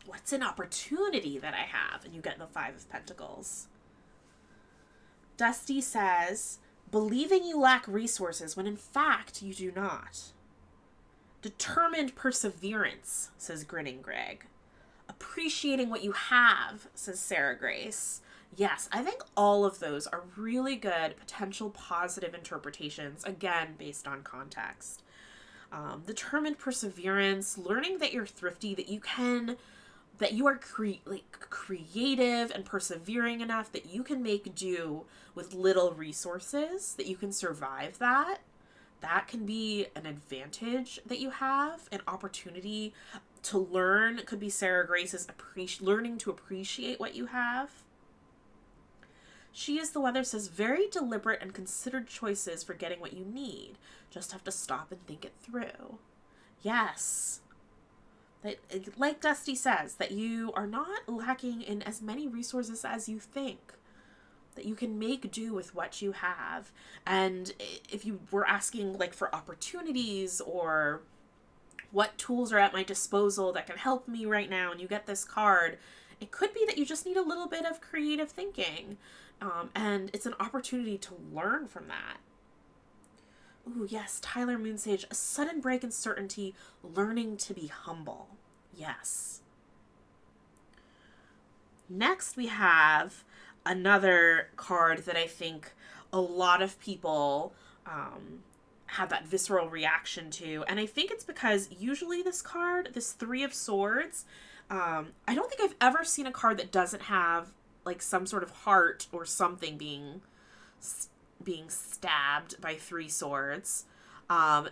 What's an opportunity that I have? And you get the Five of Pentacles. Dusty says, believing you lack resources when in fact you do not. Determined perseverance, says Grinning Greg. Appreciating what you have, says Sarah Grace. Yes, I think all of those are really good potential positive interpretations, again, based on context. Determined perseverance, learning that you're thrifty, that you are creative and persevering enough that you can make do with little resources, that you can survive that. That can be an advantage that you have, an opportunity to learn. It could be Sarah Grace's learning to appreciate what you have. She is the Weather says, very deliberate and considered choices for getting what you need. Just have to stop and think it through. Yes. Like Dusty says, that you are not lacking in as many resources as you think. That you can make do with what you have. And if you were asking like for opportunities or what tools are at my disposal that can help me right now, and you get this card, it could be that you just need a little bit of creative thinking. And it's an opportunity to learn from that. Ooh, yes, Tyler Moonsage, a sudden break in certainty, learning to be humble. Yes. Next, we have another card that I think a lot of people have that visceral reaction to. And I think it's because usually this card, this Three of Swords, I don't think I've ever seen a card that doesn't have like some sort of heart or something being stabbed by three swords.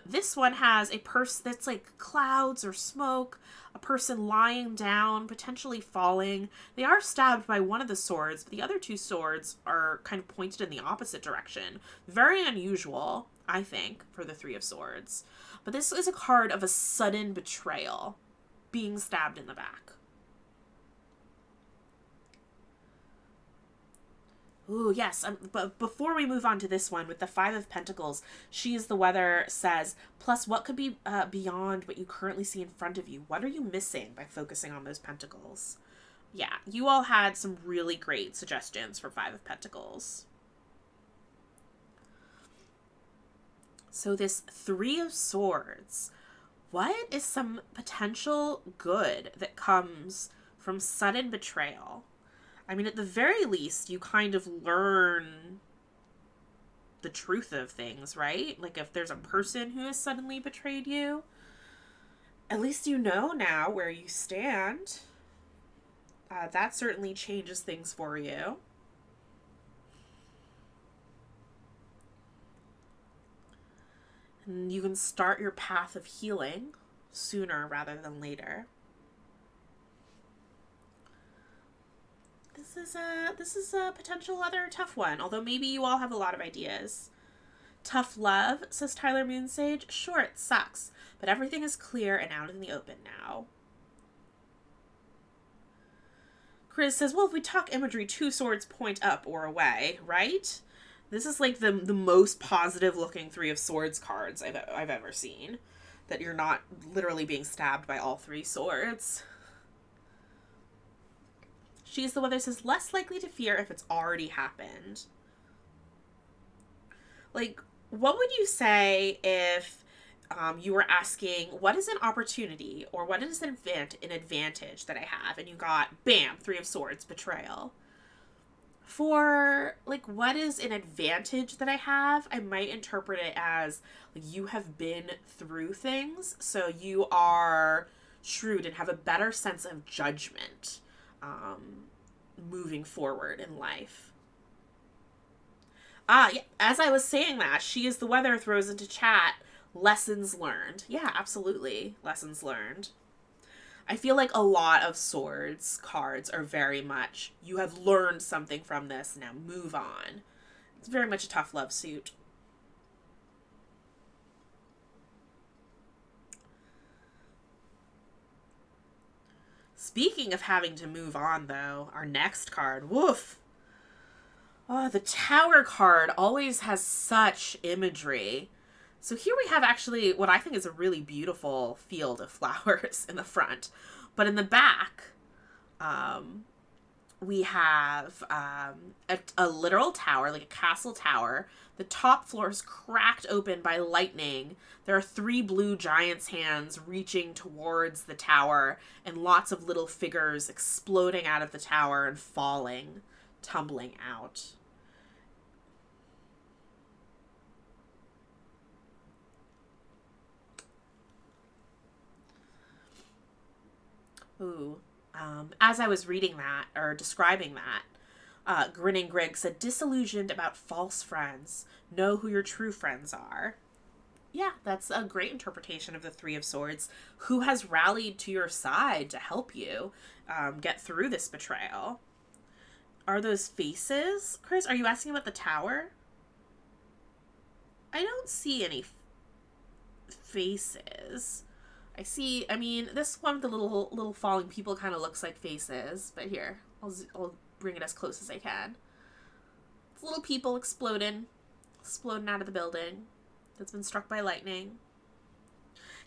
This one has a person that's like clouds or smoke, a person lying down, potentially falling. They are stabbed by one of the swords, but the other two swords are kind of pointed in the opposite direction. Very unusual, I think, for the Three of Swords. But this is a card of a sudden betrayal, being stabbed in the back. Ooh, yes. But before we move on to this one, with the Five of Pentacles, She is the Weather says, plus what could be beyond what you currently see in front of you? What are you missing by focusing on those pentacles? Yeah, you all had some really great suggestions for Five of Pentacles. So this Three of Swords, what is some potential good that comes from sudden betrayal? I mean, at the very least, you kind of learn the truth of things, right? Like if there's a person who has suddenly betrayed you. At least you know now where you stand. That certainly changes things for you. And you can start your path of healing sooner rather than later. This is a potential other tough one, although maybe you all have a lot of ideas. Tough love, says Tyler Moonsage. Sure, it sucks, but everything is clear and out in the open now. Chris says, well, if we talk imagery, two swords point up or away, right? This is like the most positive looking Three of Swords cards I've ever seen. That you're not literally being stabbed by all three swords. She's the Weather says, less likely to fear if it's already happened. Like, what would you say if you were asking, what is an opportunity or what is an advantage that I have? And you got, bam, Three of Swords, betrayal. For, like, what is an advantage that I have? I might interpret it as, like, you have been through things, so you are shrewd and have a better sense of judgment moving forward in life. Yeah, as I was saying that, She is the Weather throws into chat, lessons learned. Yeah, absolutely. Lessons learned. I feel like a lot of swords cards are very much, you have learned something from this, now move on. It's very much a tough love suit. Speaking of having to move on, though, our next card, woof. Oh, the Tower card always has such imagery. So here we have actually what I think is a really beautiful field of flowers in the front. But in the back, we have a literal tower, like a castle tower. The top floor is cracked open by lightning. There are 3 blue giants' hands reaching towards the tower and lots of little figures exploding out of the tower and falling, tumbling out. Ooh. As I was reading that, or describing that, Grinning Greg said, disillusioned about false friends. Know who your true friends are. Yeah, that's a great interpretation of the Three of Swords. Who has rallied to your side to help you get through this betrayal? Are those faces? Chris, are you asking about the tower? I don't see any faces. I mean, this one with the little falling people kind of looks like faces, but here, I'll bring it as close as I can. It's little people exploding out of the building that's been struck by lightning.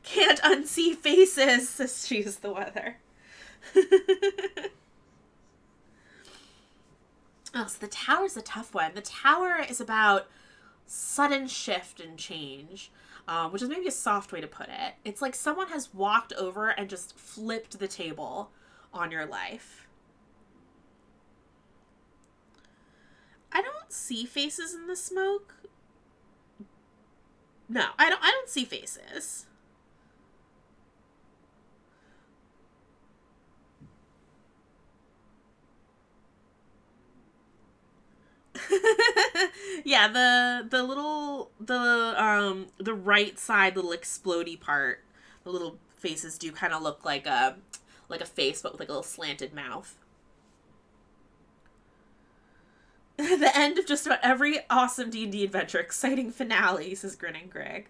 Can't unsee faces, says She's the Weather. Oh, so the tower's a tough one. The tower is about sudden shift and change. Which is maybe a soft way to put it. It's like someone has walked over and just flipped the table on your life. I don't see faces in the smoke. No, I don't see faces. Yeah, the right side little explodey part, the little faces do kind of look like a face, but with like a little slanted mouth. The end of just about every awesome D&D adventure, exciting finale, says Grinning Greg.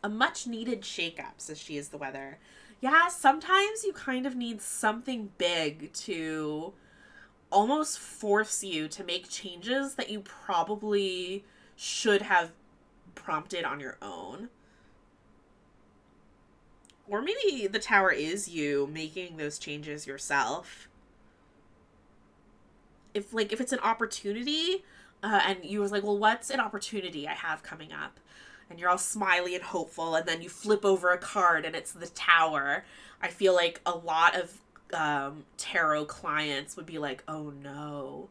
A much needed shake-up, says She is the Weather. Yeah, sometimes you kind of need something big to almost force you to make changes that you probably should have prompted on your own. Or maybe the tower is you making those changes yourself. If it's an opportunity, and you was like, well, what's an opportunity I have coming up? And you're all smiley and hopeful, and then you flip over a card and it's the tower. I feel like a lot of tarot clients would be like, oh no.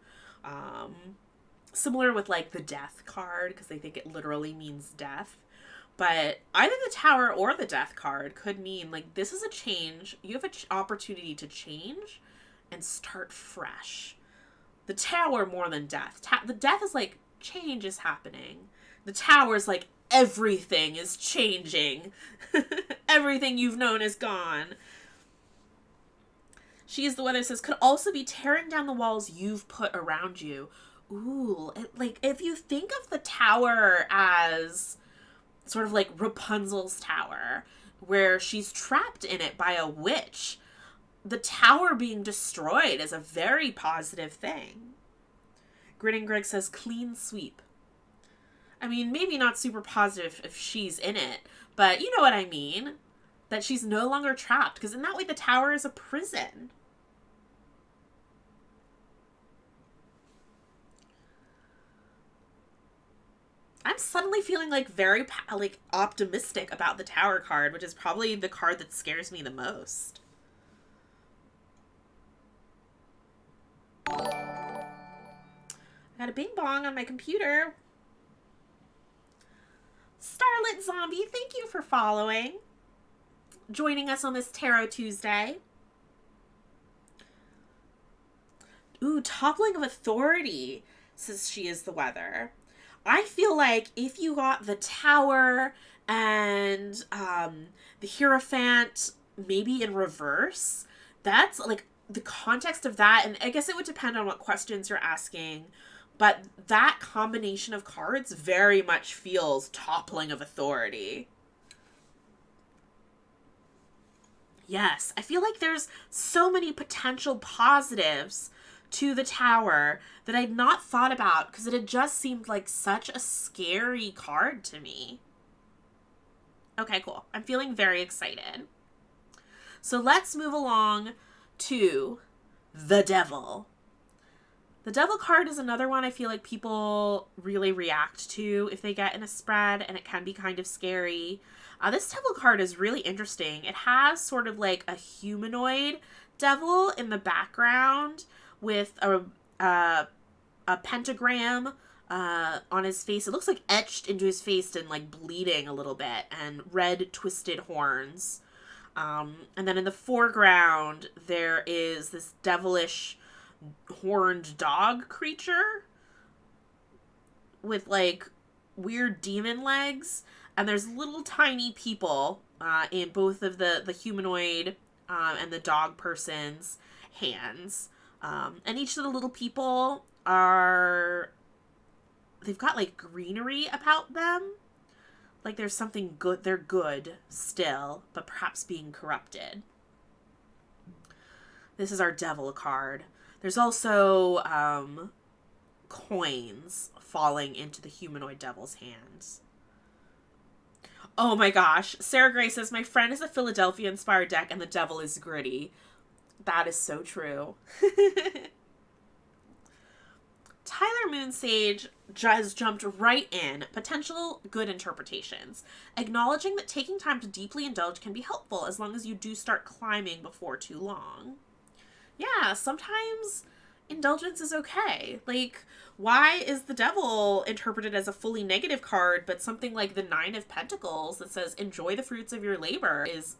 Similar with like the death card, because they think it literally means death. But either the Tower or the Death card could mean, like, this is a change. You have an opportunity to change and start fresh. The Tower more than Death. The Death is like, change is happening. The Tower is like, everything is changing. Everything you've known is gone. She is the Weather says, could also be tearing down the walls you've put around you. Ooh, like, if you think of the Tower as sort of like Rapunzel's tower, where she's trapped in it by a witch, the tower being destroyed is a very positive thing. Grinning Greg says, clean sweep. I mean, maybe not super positive if she's in it, but you know what I mean. That she's no longer trapped, because in that way the tower is a prison. I'm suddenly feeling like very like optimistic about the Tower card, which is probably the card that scares me the most. I got a bing bong on my computer. Starlit Zombie, thank you for following. Joining us on this Tarot Tuesday. Ooh, toppling of authority, says She is the Weather. I feel like if you got the Tower and the Hierophant maybe in reverse, that's like the context of that, and I guess it would depend on what questions you're asking, but that combination of cards very much feels toppling of authority. Yes, I feel like there's so many potential positives to the Tower that I'd not thought about because it had just seemed like such a scary card to me. Okay, cool. I'm feeling very excited. So let's move along to the Devil. The Devil card is another one I feel like people really react to if they get in a spread, and it can be kind of scary. This Devil card is really interesting. It has sort of like a humanoid devil in the background with a pentagram on his face. It looks like etched into his face and like bleeding a little bit, and red twisted horns. And then in the foreground, there is this devilish horned dog creature with like weird demon legs. And there's little tiny people in both of the humanoid and the dog person's hands. And each of the little people they've got like greenery about them. Like there's something good, they're good still, but perhaps being corrupted. This is our Devil card. There's also coins falling into the humanoid devil's hands. Oh my gosh. Sarah Gray says, my friend is a Philadelphia-inspired deck and the Devil is gritty. That is so true. Tyler Moonsage has jumped right in. Potential good interpretations. Acknowledging that taking time to deeply indulge can be helpful as long as you do start climbing before too long. Yeah, sometimes indulgence is okay. Like, why is the Devil interpreted as a fully negative card, but something like the Nine of Pentacles that says enjoy the fruits of your labor is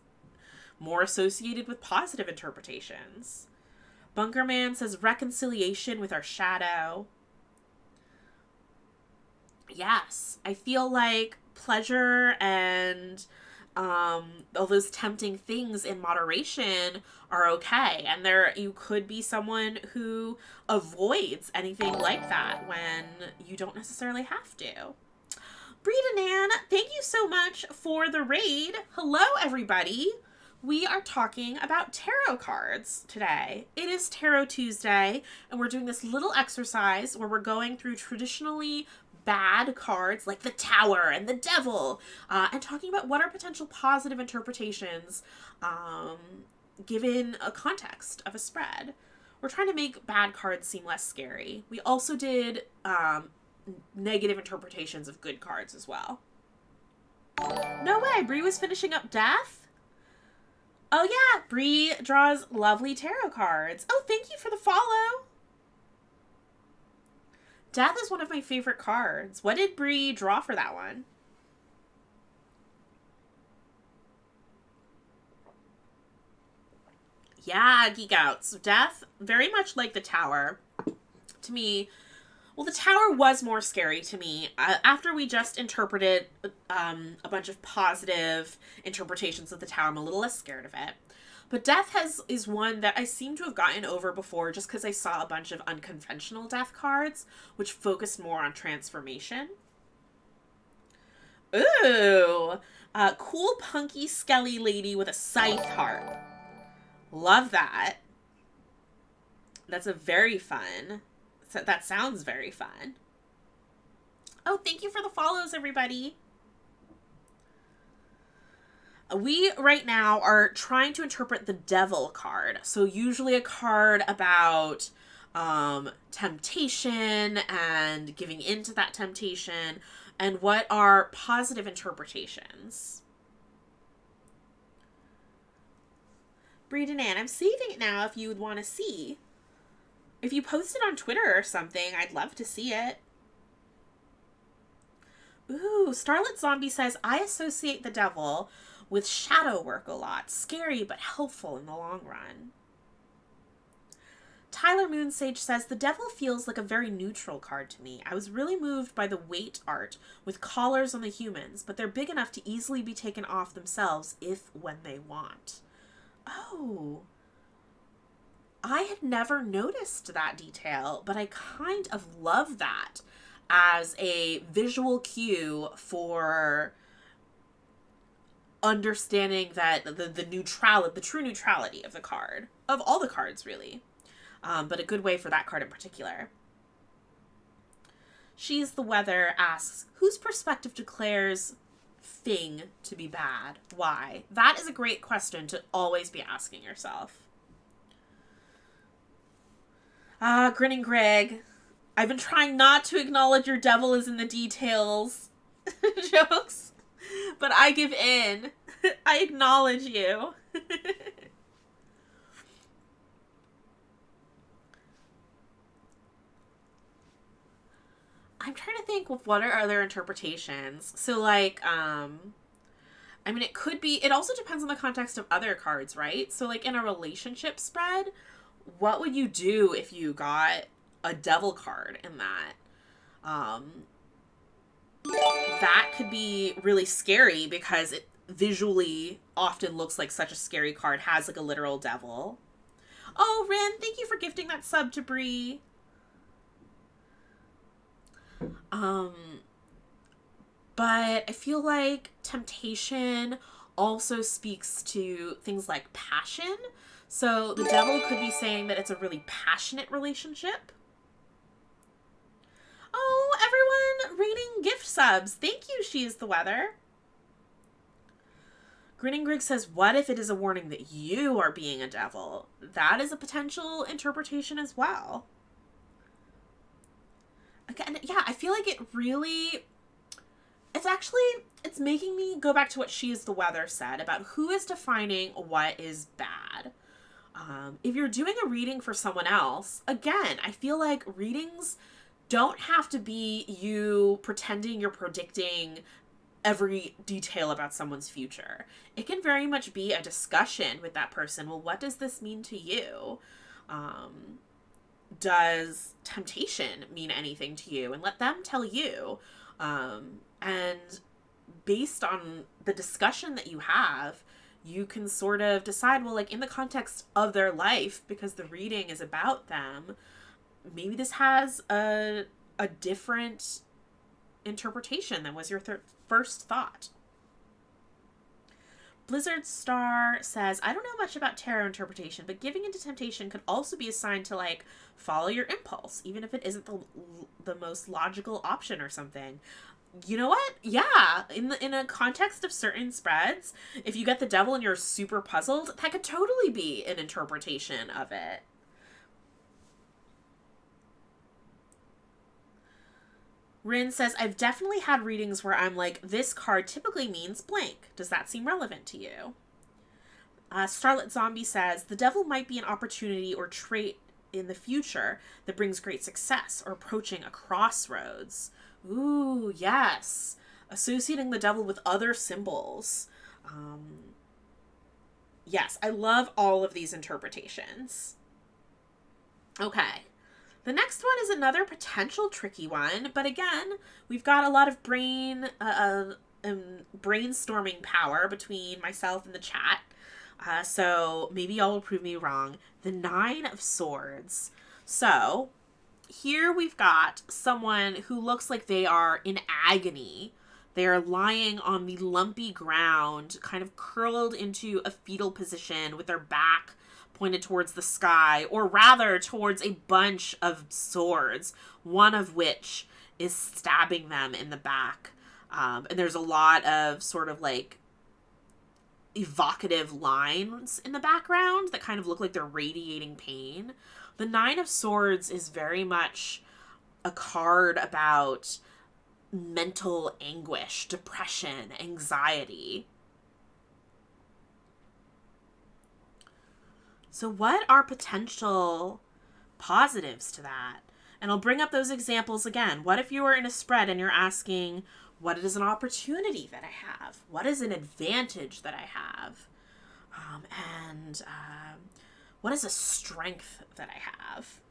more associated with positive interpretations? Bunkerman says reconciliation with our shadow. Yes, I feel like pleasure and all those tempting things in moderation are okay. And you could be someone who avoids anything like that when you don't necessarily have to. Breeda Nan, thank you so much for the raid. Hello, everybody. We are talking about tarot cards today. It is Tarot Tuesday, and we're doing this little exercise where we're going through traditionally bad cards like the Tower and the Devil, and talking about what are potential positive interpretations given a context of a spread. We're trying to make bad cards seem less scary. We also did negative interpretations of good cards as well. No way, Bree was finishing up Death? Oh yeah, Bree draws lovely tarot cards. Oh, thank you for the follow. Death is one of my favorite cards. What did Bree draw for that one? Yeah, geek out. So Death, very much like the Tower, to me, well, the Tower was more scary to me. After we just interpreted a bunch of positive interpretations of the Tower, I'm a little less scared of it. But Death is one that I seem to have gotten over before just because I saw a bunch of unconventional Death cards, which focused more on transformation. Ooh! Cool, punky, skelly lady with a scythe harp. Love that. That's a very fun. That sounds very fun. Oh, thank you for the follows, everybody. We, right now, are trying to interpret the Devil card. So usually a card about temptation and giving into that temptation, and what are positive interpretations. Breed and Ann, I'm saving it now if you would want to see. If you post it on Twitter or something, I'd love to see it. Ooh, Starlit Zombie says, I associate the Devil with shadow work a lot. Scary, but helpful in the long run. Tyler Moonsage says, the Devil feels like a very neutral card to me. I was really moved by the weight art with collars on the humans, but they're big enough to easily be taken off themselves if when they want. Oh. I had never noticed that detail, but I kind of love that as a visual cue for understanding that the true neutrality of the card, of all the cards really, but a good way for that card in particular. She's the Weather asks, whose perspective declares Fing to be bad? Why? That is a great question to always be asking yourself. Grinning Greg, I've been trying not to acknowledge your devil is in the details jokes, but I give in. I acknowledge you. I'm trying to think of what are other interpretations. So, like, I mean, it also depends on the context of other cards, right? So, like, in a relationship spread, what would you do if you got a devil card in that? That could be really scary because it visually often looks like such a scary card, has like a literal devil. Oh, Rin, thank you for gifting that sub to Bree. But I feel like temptation also speaks to things like passion. So the devil could be saying that it's a really passionate relationship. Oh, everyone reading gift subs. Thank you, She is the Weather. Grinning Grig says, what if it is a warning that you are being a devil? That is a potential interpretation as well. Again, yeah, I feel like it's making me go back to what She is the Weather said about who is defining what is bad. If you're doing a reading for someone else, again, I feel like readings don't have to be you pretending you're predicting every detail about someone's future. It can very much be a discussion with that person. Well, what does this mean to you? Does temptation mean anything to you? And let them tell you. And based on the discussion that you have, you can sort of decide, well, like in the context of their life, because the reading is about them, maybe this has a different interpretation than was your first thought. Blizzard Star says, I don't know much about tarot interpretation, but giving into temptation could also be assigned to, like, follow your impulse, even if it isn't the most logical option or something. You know what? Yeah, in a context of certain spreads, if you get the devil and you're super puzzled, that could totally be an interpretation of it. Rin says, I've definitely had readings where I'm like, this card typically means blank. Does that seem relevant to you? Starlit Zombie says, the devil might be an opportunity or trait in the future that brings great success or approaching a crossroads. Ooh, yes. Associating the devil with other symbols. Yes, I love all of these interpretations. Okay. The next one is another potential tricky one, but again, we've got a lot of brainstorming power between myself and the chat. So maybe y'all will prove me wrong. The Nine of Swords. So here we've got someone who looks like they are in agony. They are lying on the lumpy ground, kind of curled into a fetal position with their back pointed towards the sky, or rather towards a bunch of swords, one of which is stabbing them in the back. And there's a lot of sort of like evocative lines in the background that kind of look like they're radiating pain. The Nine of Swords is very much a card about mental anguish, depression, anxiety. So what are potential positives to that? And I'll bring up those examples again. What if you were in a spread and you're asking, what is an opportunity that I have? What is an advantage that I have? And what is a strength that I have?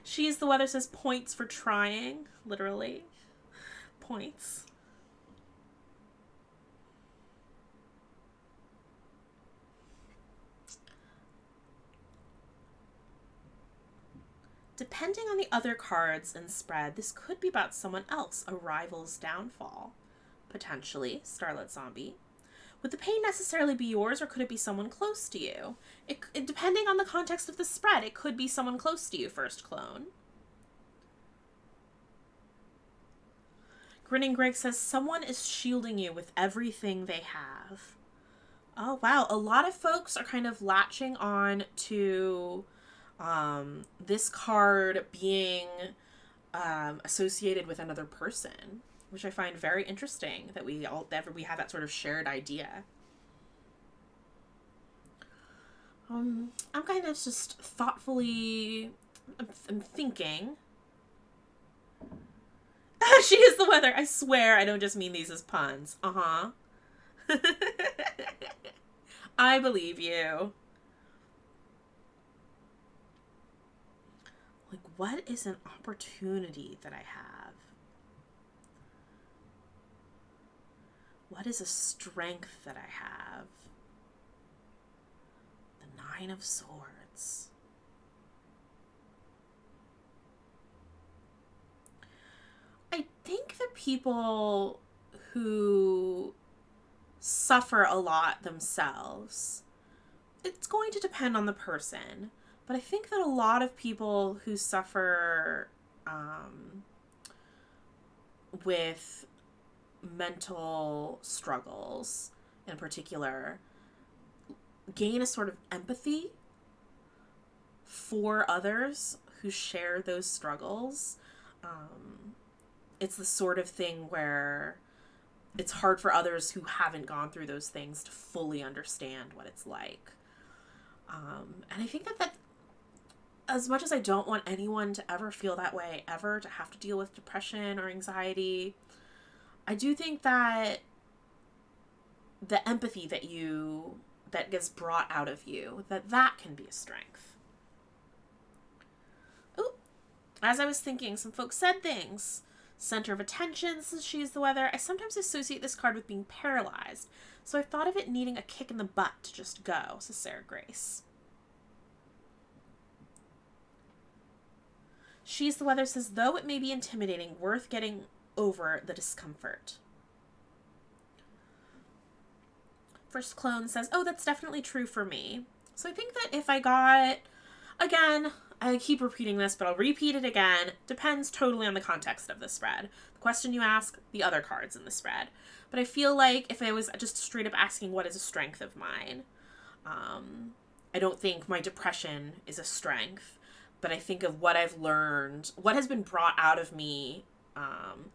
She's the Weather says points for trying, literally. Points. Depending on the other cards in spread, this could be about someone else, a rival's downfall. Potentially, Starlit Zombie. Would the pain necessarily be yours, or could it be someone close to you? Depending on the context of the spread, it could be someone close to you, First Clone. Grinning Greg says, someone is shielding you with everything they have. Oh, wow. A lot of folks are kind of latching on to this card being associated with another person, which I find very interesting that we have that sort of shared idea. I'm kind of just thoughtfully, I'm thinking. She is the weather. I swear I don't just mean these as puns. Uh-huh. I believe you. Like, what is an opportunity that I have? What is a strength that I have? The Nine of Swords. I think the people who suffer a lot themselves, it's going to depend on the person. But I think that a lot of people who suffer with mental struggles in particular gain a sort of empathy for others who share those struggles. It's the sort of thing where it's hard for others who haven't gone through those things to fully understand what it's like. And I think that as much as I don't want anyone to ever feel that way, ever to have to deal with depression or anxiety, I do think that the empathy that gets brought out of you, that can be a strength. Ooh, as I was thinking, some folks said things. Center of attention, says She's the Weather. I sometimes associate this card with being paralyzed, so I thought of it needing a kick in the butt to just go, says Sarah Grace. She's the Weather says, though it may be intimidating, worth getting over the discomfort. First Clone says, oh, that's definitely true for me. So I think that if I got, again, I keep repeating this, but I'll repeat it again, depends totally on the context of the spread. The question you ask, the other cards in the spread. But I feel like if I was just straight up asking what is a strength of mine, I don't think my depression is a strength. But I think of what I've learned, what has been brought out of me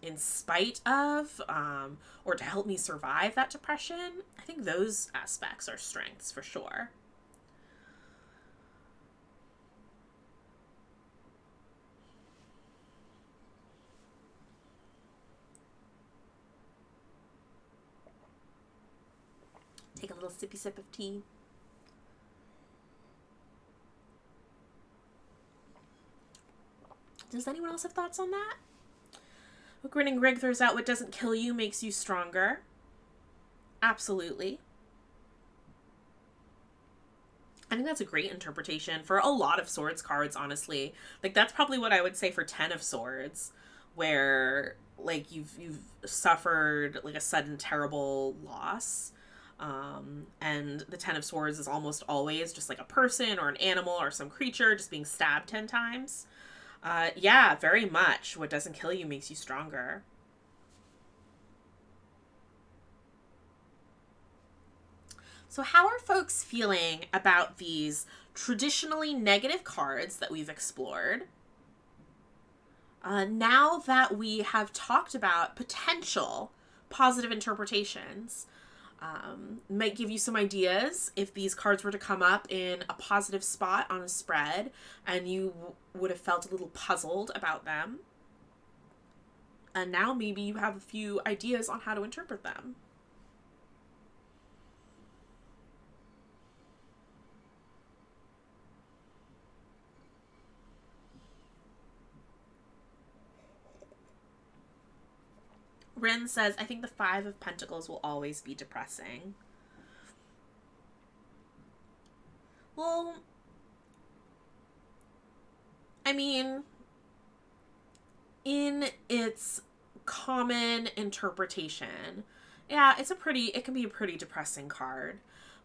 in spite of, or to help me survive that depression. I think those aspects are strengths for sure. sippy sip of tea. Does anyone else have thoughts on that? Grinning Greg throws out, what doesn't kill you makes you stronger. Absolutely. I think that's a great interpretation for a lot of Swords cards, honestly. Like, that's probably what I would say for Ten of Swords, where, like, you've suffered, like, a sudden terrible loss. And the Ten of Swords is almost always just, like, a person or an animal or some creature just being stabbed 10 times. Yeah, very much. What doesn't kill you makes you stronger. So how are folks feeling about these traditionally negative cards that we've explored? Now that we have talked about potential positive interpretations, might give you some ideas if these cards were to come up in a positive spot on a spread and you would have felt a little puzzled about them. And now maybe you have a few ideas on how to interpret them. Rin says, I think the Five of Pentacles will always be depressing. Well, I mean, in its common interpretation, yeah, it can be a pretty depressing card.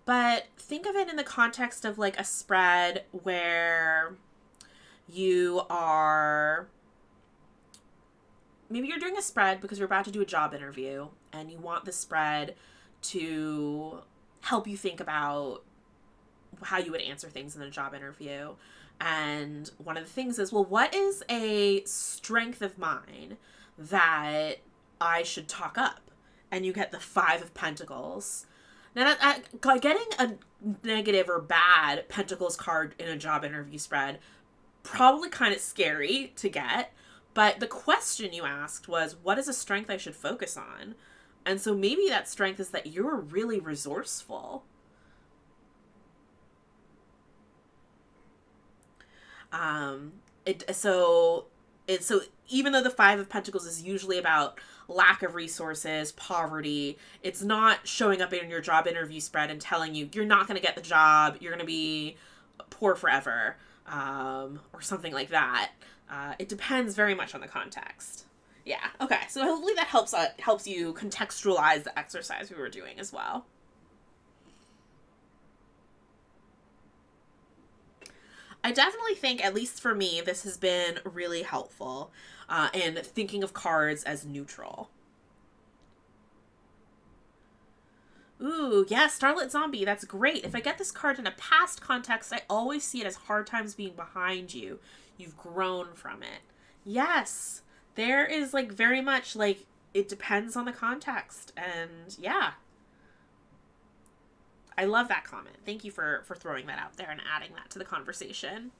But think of it in the context of, like, a spread where you are... Maybe you're doing a spread because you're about to do a job interview and you want the spread to help you think about how you would answer things in a job interview. And one of the things is, well, what is a strength of mine that I should talk up? And you get the Five of Pentacles. Now, getting a negative or bad Pentacles card in a job interview spread, probably kind of scary to get. But the question you asked was, what is a strength I should focus on? And so maybe that strength is that you're really resourceful. So even though the Five of Pentacles is usually about lack of resources, poverty, it's not showing up in your job interview spread and telling you you're not going to get the job, you're going to be poor forever, or something like that. It depends very much on the context. Yeah, okay. So hopefully that helps you contextualize the exercise we were doing as well. I definitely think, at least for me, this has been really helpful in thinking of cards as neutral. Ooh, yeah, Starlit Zombie, that's great. If I get this card in a past context, I always see it as hard times being behind you. You've grown from it. Yes, there is, like, very much, like, it depends on the context. And, yeah. I love that comment. Thank you for throwing that out there and adding that to the conversation.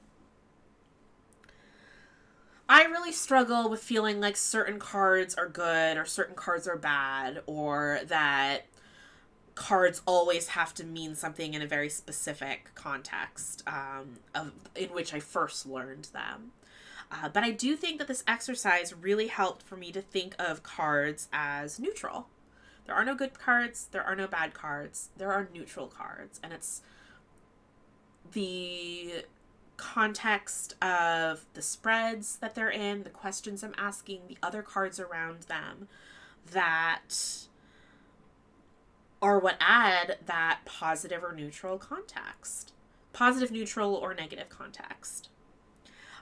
I really struggle with feeling like certain cards are good or certain cards are bad, or that cards always have to mean something in a very specific context in which I first learned them. But I do think that this exercise really helped for me to think of cards as neutral. There are no good cards, there are no bad cards, there are neutral cards. And it's the context of the spreads that they're in, the questions I'm asking, the other cards around them, that are what add that positive or neutral context. Positive, neutral, or negative context.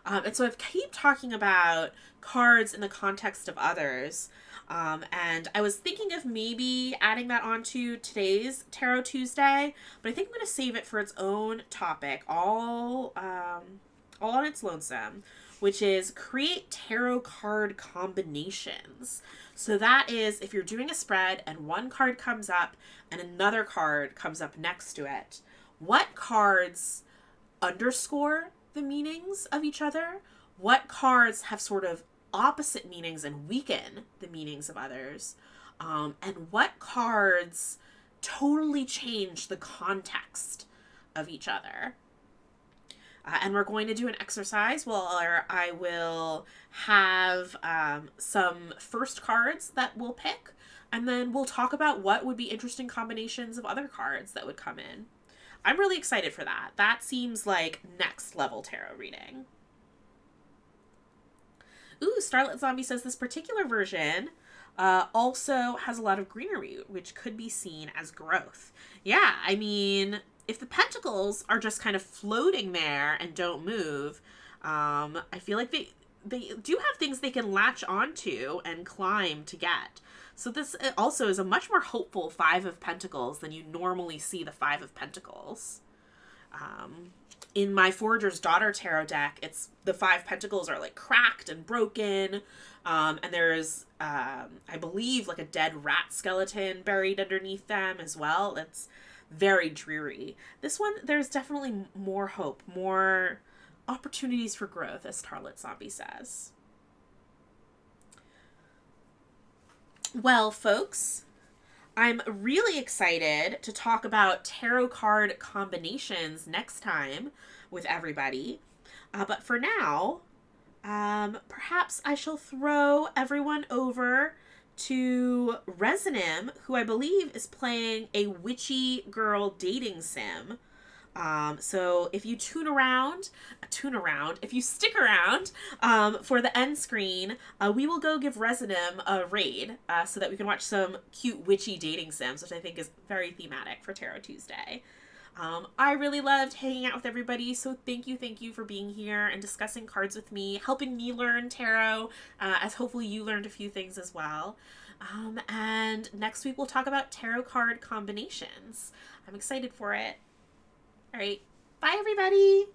And so I keep talking about cards in the context of others. And I was thinking of maybe adding that onto today's Tarot Tuesday, but I think I'm going to save it for its own topic, all on its lonesome, which is create tarot card combinations. So that is, if you're doing a spread and one card comes up and another card comes up next to it, what cards underscore the meanings of each other? What cards have sort of opposite meanings and weaken the meanings of others? And what cards totally change the context of each other. And we're going to do an exercise where I will have some first cards that we'll pick, and then we'll talk about what would be interesting combinations of other cards that would come in. I'm really excited for that. That seems like next level tarot reading. Ooh, Starlit Zombie says this particular version also has a lot of greenery, which could be seen as growth. Yeah, I mean, if the pentacles are just kind of floating there and don't move, I feel like they do have things they can latch onto and climb to get. So this also is a much more hopeful Five of Pentacles than you normally see the Five of Pentacles. In my Forager's Daughter tarot deck, it's the Five Pentacles are like cracked and broken, and there's I believe like a dead rat skeleton buried underneath them as well. It's very dreary. This one, there's definitely more hope, more opportunities for growth, as Starlit Zombie says. Well, folks, I'm really excited to talk about tarot card combinations next time with everybody. But for now, perhaps I shall throw everyone over to Resonim, who I believe is playing a witchy girl dating sim. So if you if you stick around for the end screen, we will go give Resonim a raid so that we can watch some cute witchy dating sims, which I think is very thematic for Tarot Tuesday. I really loved hanging out with everybody, so thank you for being here and discussing cards with me, helping me learn tarot, as hopefully you learned a few things as well. And next week we'll talk about tarot card combinations. I'm excited for it. All right. Bye, everybody.